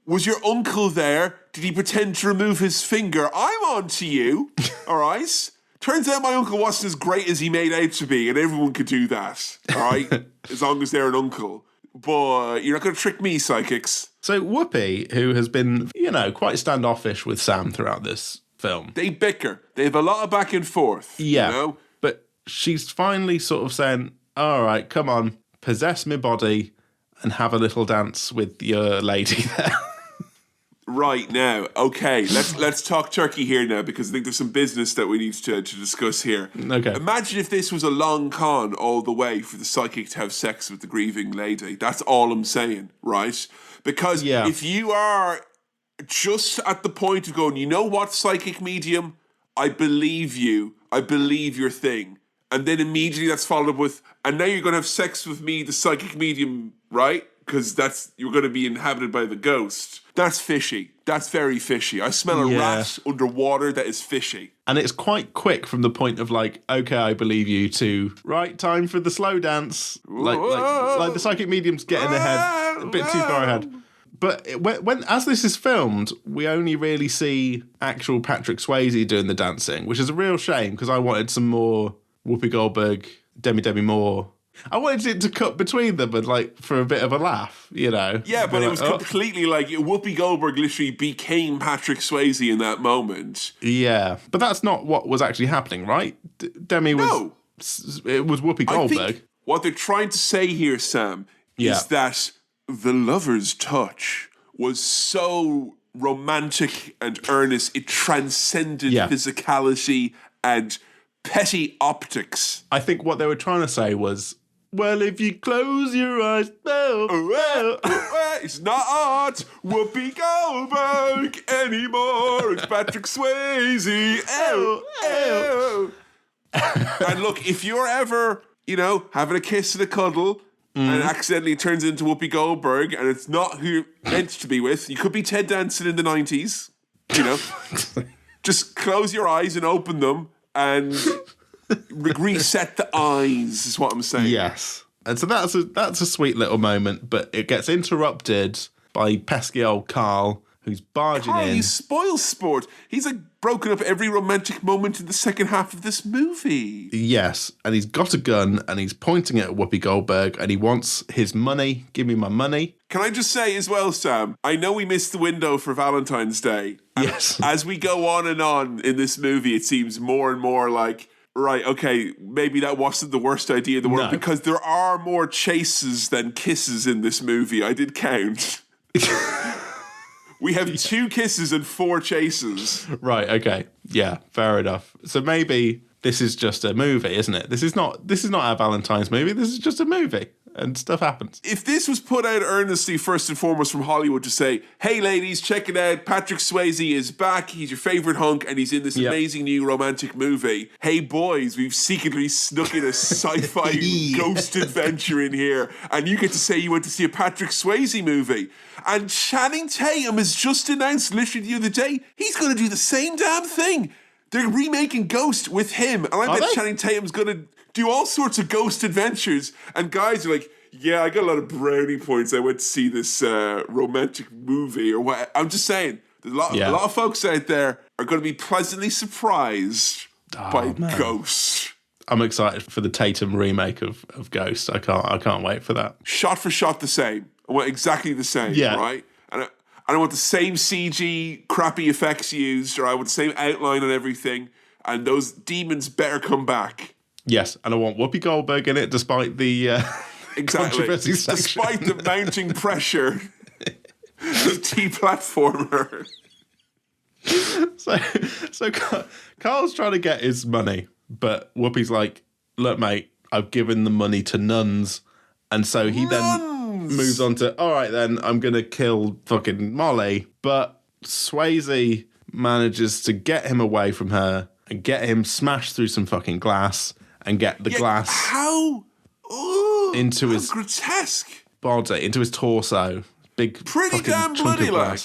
Was your uncle there? Did he pretend to remove his finger? I'm on to you. All right? Turns out my uncle wasn't as great as he made out to be, and everyone could do that, all right? As long as they're an uncle. But you're not going to trick me, psychics. So Whoopi, who has been, quite standoffish with Sam throughout this film. They bicker. They have a lot of back and forth. Yeah, but she's finally sort of saying, all right, come on, possess my body and have a little dance with your lady there. Right now, okay, let's talk turkey here now because I think there's some business that we need to discuss here. Okay. Imagine if this was a long con all the way for the psychic to have sex with the grieving lady. That's all I'm saying, right? Because if you are just at the point of going, you know what, psychic medium, I believe you. I believe your thing. And then immediately that's followed up with, and now you're going to have sex with me, the psychic medium, right? Because you're going to be inhabited by the ghost. That's fishy. That's very fishy. I smell a rat underwater that is fishy. And it's quite quick from the point of like, okay, I believe you, to right, time for the slow dance. Like the psychic medium's getting ahead, a bit too far ahead. But when as this is filmed, we only really see actual Patrick Swayze doing the dancing, which is a real shame because I wanted some more Whoopi Goldberg, Demi Moore. I wanted it to cut between them and like for a bit of a laugh, Yeah, but it was completely like Whoopi Goldberg literally became Patrick Swayze in that moment. Yeah, but that's not what was actually happening, right? Demi was... No. It was Whoopi Goldberg. I think what they're trying to say here, Sam, is that the lover's touch was so romantic and earnest, it transcended physicality and petty optics. I think what they were trying to say was, well, if you close your eyes, It's not Whoopi Goldberg anymore. It's Patrick Swayze. Oh. And look, if you're ever, having a kiss and a cuddle and it accidentally turns into Whoopi Goldberg and it's not who you're meant to be with, you could be Ted Danson in the 90s, Just close your eyes and open them and reset the eyes, is what I'm saying. Yes. And so that's a sweet little moment, but it gets interrupted by pesky old Carl, who's barging in. He spoils sport. He's broken up every romantic moment in the second half of this movie. Yes, and he's got a gun and he's pointing it at Whoopi Goldberg and he wants his money. Give me my money. Can I just say as well, Sam, I know we missed the window for Valentine's Day. Yes. As we go on and on in this movie, it seems more and more like, right, okay, maybe that wasn't the worst idea in the world, because there are more chases than kisses in this movie. I did count. We have 2 kisses and 4 chases. Right, okay. Yeah, fair enough. So maybe this is just a movie, isn't it? This is not our Valentine's movie. This is just a movie. And stuff happens. If this was put out earnestly, first and foremost, from Hollywood to say, hey, ladies, check it out. Patrick Swayze is back. He's your favorite hunk, and he's in this amazing new romantic movie. Hey, boys, we've secretly snuck in a sci-fi ghost adventure in here, and you get to say you went to see a Patrick Swayze movie. And Channing Tatum has just announced, literally the other day, he's going to do the same damn thing. They're remaking Ghost with him, and I bet Channing Tatum's going to do all sorts of ghost adventures, and guys are like, yeah, I got a lot of brownie points. I went to see this romantic movie or what. I'm just saying, a lot of folks out there are going to be pleasantly surprised by Ghost. I'm excited for the Tatum remake of Ghost. I can't wait for that. Shot for shot the same. I want exactly the same, right? And I want the same CG crappy effects used, or I want the same outline and everything, and those demons better come back. Yes, and I want Whoopi Goldberg in it, despite the controversy section. Despite the mounting pressure. The T-platformer. So Carl's trying to get his money, but Whoopi's like, look, mate, I've given the money to nuns. And so he then moves on to, all right, then, I'm going to kill fucking Molly. But Swayze manages to get him away from her and get him smashed through some fucking glass. And get the glass into his grotesque body, into his torso. Pretty damn bloody, like.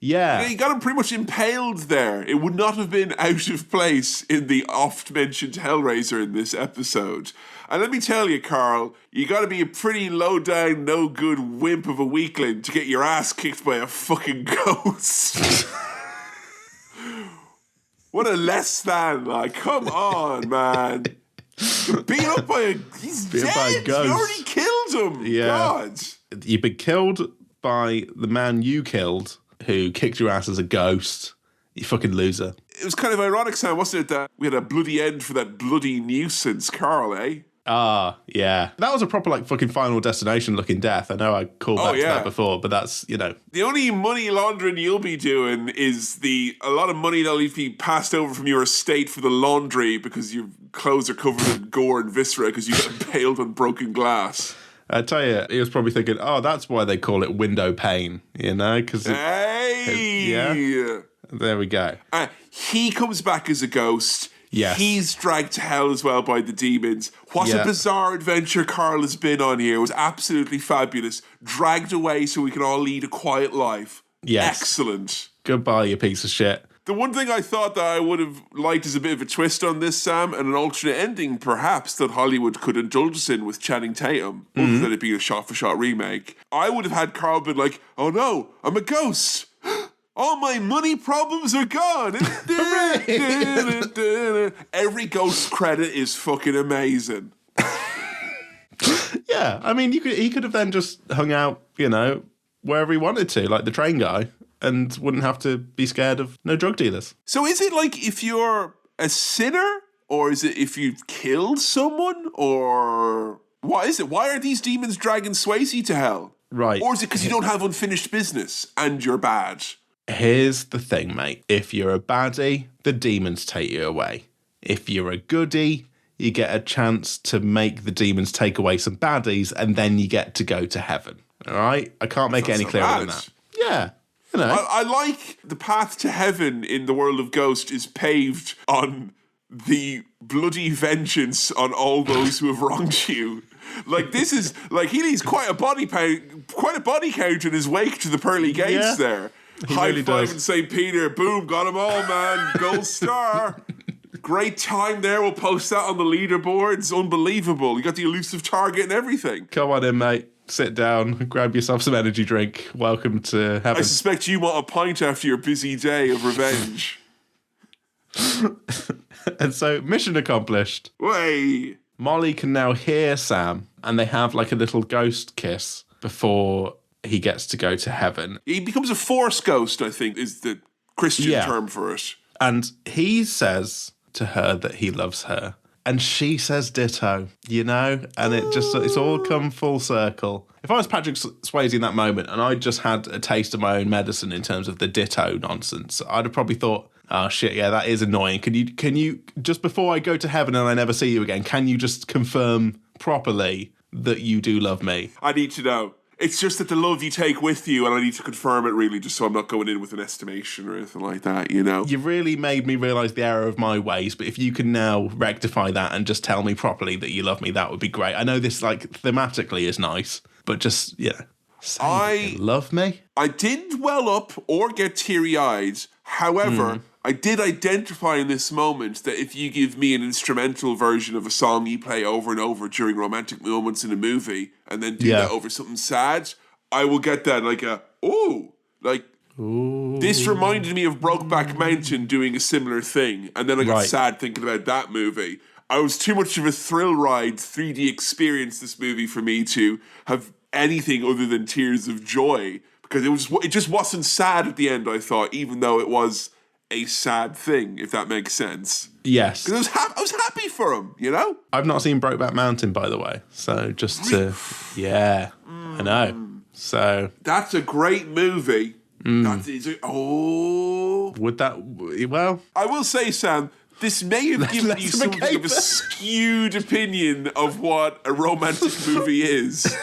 Yeah. You got him pretty much impaled there. It would not have been out of place in the oft-mentioned Hellraiser in this episode. And let me tell you, Carl, you got to be a pretty low-down, no-good wimp of a weakling to get your ass kicked by a fucking ghost. What a less than, like, come on, man. You're beat up by he's dead. By a ghost. You already killed him. Yeah. God. You've been killed by the man you killed, who kicked your ass as a ghost. You fucking loser. It was kind of ironic, Sam, wasn't it, that we had a bloody end for that bloody nuisance, Carl, eh? Ah, yeah. That was a proper, like, fucking Final Destination looking death. I know I called back to that before, but that's, The only money laundering you'll be doing is a lot of money that'll be passed over from your estate for the laundry because your clothes are covered in gore and viscera because you got impaled on broken glass. I tell you, he was probably thinking, oh, that's why they call it window pane, because... Hey! Yeah? There we go. He comes back as a ghost. Yes. He's dragged to hell as well by the demons. What a bizarre adventure Carl has been on here. It was absolutely fabulous. Dragged away so we can all lead a quiet life. Yes. Excellent. Goodbye, you piece of shit. The one thing I thought that I would have liked is a bit of a twist on this, Sam, and an alternate ending, perhaps, that Hollywood could indulge us in with Channing Tatum, other than it being a shot-for-shot remake. I would have had Carl been like, oh no, I'm a ghost. All my money problems are gone. Every ghost credit is fucking amazing. Yeah, I mean, he could have then just hung out, wherever he wanted to, like the train guy, and wouldn't have to be scared of no drug dealers. So is it like if you're a sinner, or is it if you've killed someone, or what is it? Why are these demons dragging Swayze to hell? Right. Or is it because you don't have unfinished business and you're bad? Here's the thing, mate. If you're a baddie, the demons take you away. If you're a goodie, you get a chance to make the demons take away some baddies, and then you get to go to heaven. All right? I can't make it any clearer than that. Yeah. You know. I like the path to heaven in the world of Ghost is paved on the bloody vengeance on all those who have wronged you. Like, this is, like, he leaves quite a body count in his wake to the pearly gates there. High really five does. in St. Peter. Boom, got them all, man. Gold star. Great time there. We'll post that on the leaderboards. Unbelievable. You got the elusive target and everything. Come on in, mate. Sit down. Grab yourself some energy drink. Welcome to heaven. I suspect you want a pint after your busy day of revenge. And so, mission accomplished. Way. Molly can now hear Sam, and they have like a little ghost kiss before he gets to go to heaven. He becomes a force ghost, I think, is the Christian term for it. And he says to her that he loves her. And she says ditto, you know? And it's all come full circle. If I was Patrick Swayze in that moment and I just had a taste of my own medicine in terms of the ditto nonsense, I'd have probably thought, oh shit, yeah, that is annoying. Can you just before I go to heaven and I never see you again, can you just confirm properly that you do love me? I need to know. It's just that the love you take with you, and I need to confirm it really, just so I'm not going in with an estimation or anything like that, you know? You really made me realise the error of my ways, but if you can now rectify that and just tell me properly that you love me, that would be great. I know this, like, thematically is nice, but just, you know, say you love me? I didn't well up or get teary-eyed. However, I did identify in this moment that if you give me an instrumental version of a song you play over and over during romantic moments in a movie and then do that over something sad, I will get that like a, ooh. This reminded me of Brokeback Mountain doing a similar thing. And then I got sad thinking about that movie. I was too much of a thrill ride 3D experience, this movie, for me to have anything other than tears of joy. Because it just wasn't sad at the end, I thought, even though it was a sad thing, if that makes sense. Yes. Because I was happy for him, you know? I've not seen Brokeback Mountain, by the way. So just to... Yeah, I know. So... That's a great movie. That is Would that... Well... I will say, Sam, this may have given you something of a skewed opinion of what a romantic movie is.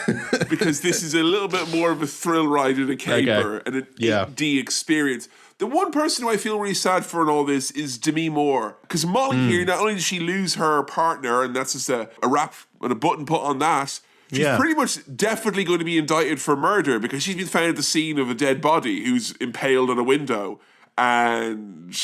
Because this is a little bit more of a thrill ride and a caper and an 8D experience. The one person who I feel really sad for in all this is Demi Moore. Because Molly here, not only did she lose her partner, and that's just a wrap and a button put on that, she's pretty much definitely going to be indicted for murder because she's been found at the scene of a dead body who's impaled on a window. And...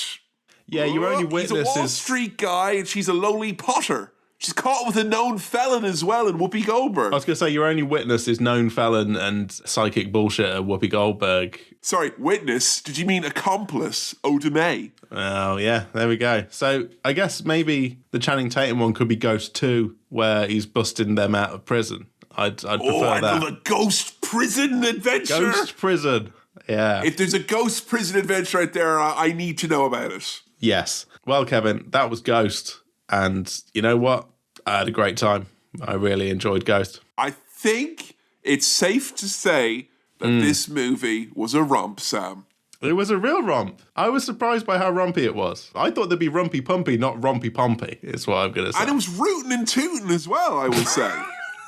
Yeah, your only witness He's a Wall Street guy and she's a lowly Potter. She's caught with a known felon as well in Whoopi Goldberg. I was going to say, your only witness is known felon and psychic bullshitter Whoopi Goldberg. Sorry, witness? Did you mean accomplice? Oda May? Oh, yeah, there we go. So I guess maybe the Channing Tatum one could be Ghost 2, where he's busting them out of prison. I'd prefer that. I love a ghost prison adventure. Ghost prison, yeah. If there's a ghost prison adventure out there, I need to know about it. Yes. Well, Kevin, that was Ghost. And you know what? I had a great time. I really enjoyed Ghost. I think it's safe to say that this movie was a romp, Sam. It was a real romp. I was surprised by how rompy it was. I thought there'd be rumpy pumpy, not rompy pompy, is what I'm going to say. And it was rootin' and tootin' as well, I will say.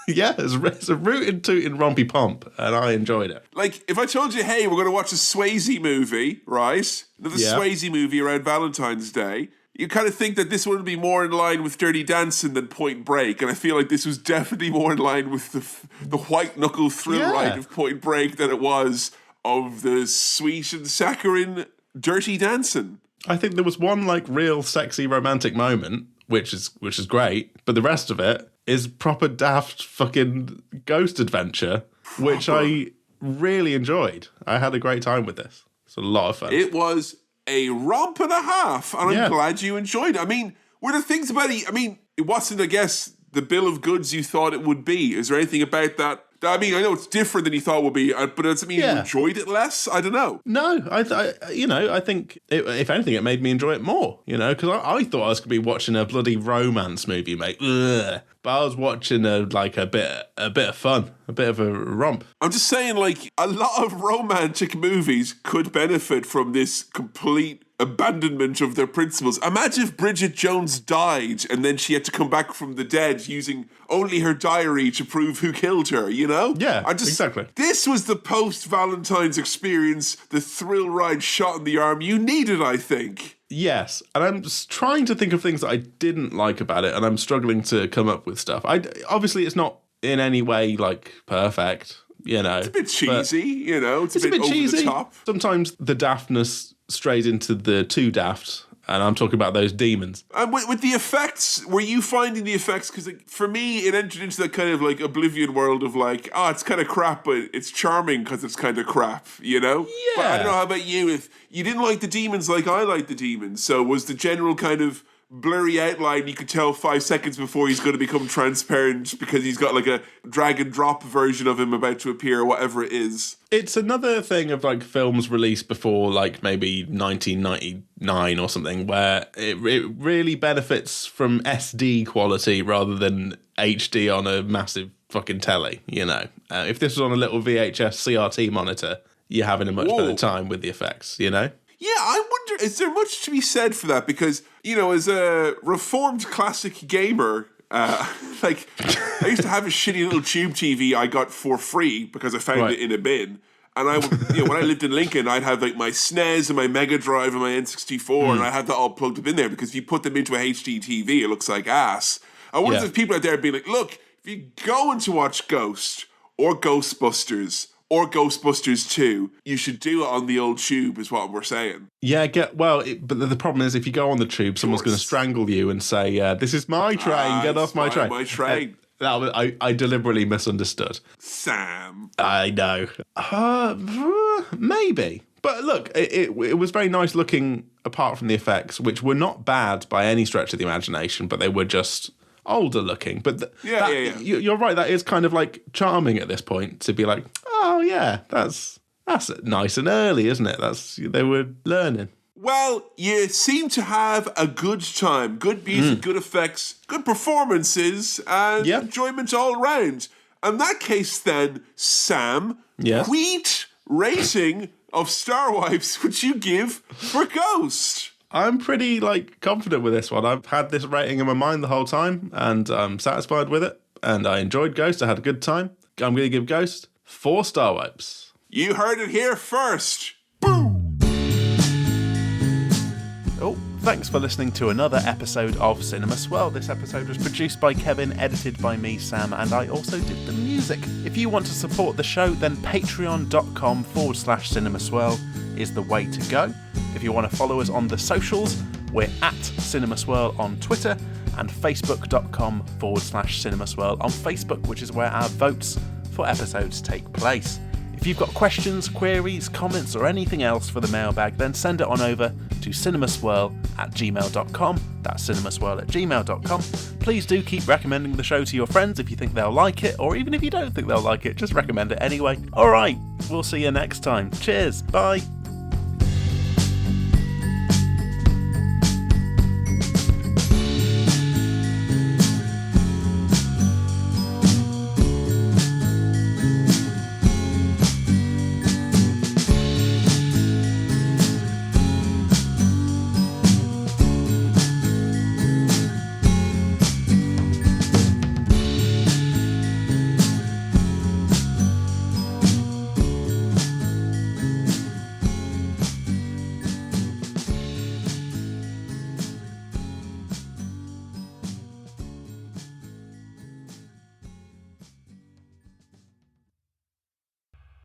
Yeah, it's a rootin' tootin' rompy pump, and I enjoyed it. Like, if I told you, hey, we're going to watch a Swayze movie, right? Another Swayze movie around Valentine's Day, you kind of think that this would be more in line with Dirty Dancing than Point Break, and I feel like this was definitely more in line with the white-knuckle thrill ride of Point Break than it was of the sweet and saccharine Dirty Dancing. I think there was one, like, real sexy romantic moment, which is great, but the rest of it is proper daft fucking ghost adventure, which I really enjoyed. I had a great time with this. It's a lot of fun. It was a romp and a half, and I'm glad you enjoyed it. I mean, were there things about it? I mean, it wasn't, I guess, the bill of goods you thought it would be. Is there anything about that? I mean, I know it's different than you thought it would be, but does it mean you enjoyed it less? I don't know. No, I think, if anything, it made me enjoy it more, because I thought I was going to be watching a bloody romance movie, mate. Ugh. But I was watching a bit of fun, a bit of a romp. I'm just saying, like, a lot of romantic movies could benefit from this complete abandonment of their principles. Imagine if Bridget Jones died and then she had to come back from the dead using only her diary to prove who killed her, you know? Yeah, exactly. This was the post-Valentine's experience, the thrill ride shot in the arm you needed, I think. Yes, and I'm just trying to think of things that I didn't like about it, and I'm struggling to come up with stuff. Obviously, it's not in any way, like, perfect, you know. It's a bit cheesy, you know. It's a bit over cheesy. the top. Sometimes the daftness strays into the too daft, and I'm talking about those demons. And with the effects, were you finding the effects? Because for me, it entered into that kind of like oblivion world of like, it's kind of crap, but it's charming because it's kind of crap, you know? Yeah. But I don't know how about you. If you didn't like the demons like I like the demons, so was the general kind of blurry outline you could tell 5 seconds before he's going to become transparent because he's got like a drag and drop version of him about to appear or whatever it is. It's another thing of like films released before like maybe 1999 or something where it really benefits from SD quality rather than HD on a massive fucking telly, you know. If this was on a little VHS CRT monitor, you're having a much better time with the effects, you know? Yeah, I wonder, is there much to be said for that? Because, you know, as a reformed classic gamer, like, I used to have a shitty little tube TV I got for free because I found it in a bin. And I would, you know, when I lived in Lincoln, I'd have like my SNES and my Mega Drive and my N64, and I had that all plugged up in there because if you put them into a HD TV, it looks like ass. I wonder if there's people out there being like, look, if you're going to watch Ghost or Ghostbusters or Ghostbusters 2, you should do it on the old tube, is what we're saying. Yeah, but the problem is if you go on the tube, someone's going to strangle you and say, this is my train, get off my train. My train. I deliberately misunderstood. Sam. I know. Maybe. But look, it was very nice looking apart from the effects, which were not bad by any stretch of the imagination, but they were just older looking. But you're right, that is kind of like charming at this point to be like, oh yeah, that's nice and early, isn't it? They were learning. Well, you seem to have a good time. Good music, good effects, good performances, and enjoyment all around. In that case then, Sam, what rating of Star Wipes would you give for Ghost? I'm pretty confident with this one. I've had this rating in my mind the whole time, and I'm satisfied with it. And I enjoyed Ghost. I had a good time. I'm going to give Ghost 4 Star Wipes. You heard it here first. Boom! Oh, thanks for listening to another episode of Cinema Swirl. This episode was produced by Kevin, edited by me, Sam, and I also did the music. If you want to support the show, then patreon.com/Cinema Swirl is the way to go. If you want to follow us on the socials, we're at Cinema Swirl on Twitter and facebook.com/Cinema Swirl on Facebook, which is where our votes for episodes take place. If you've got questions, queries, comments, or anything else for the mailbag, then send it on over to cinemaswirl@gmail.com. That's cinemaswirl@gmail.com. Please do keep recommending the show to your friends if you think they'll like it, or even if you don't think they'll like it, just recommend it anyway. Alright, we'll see you next time. Cheers, bye.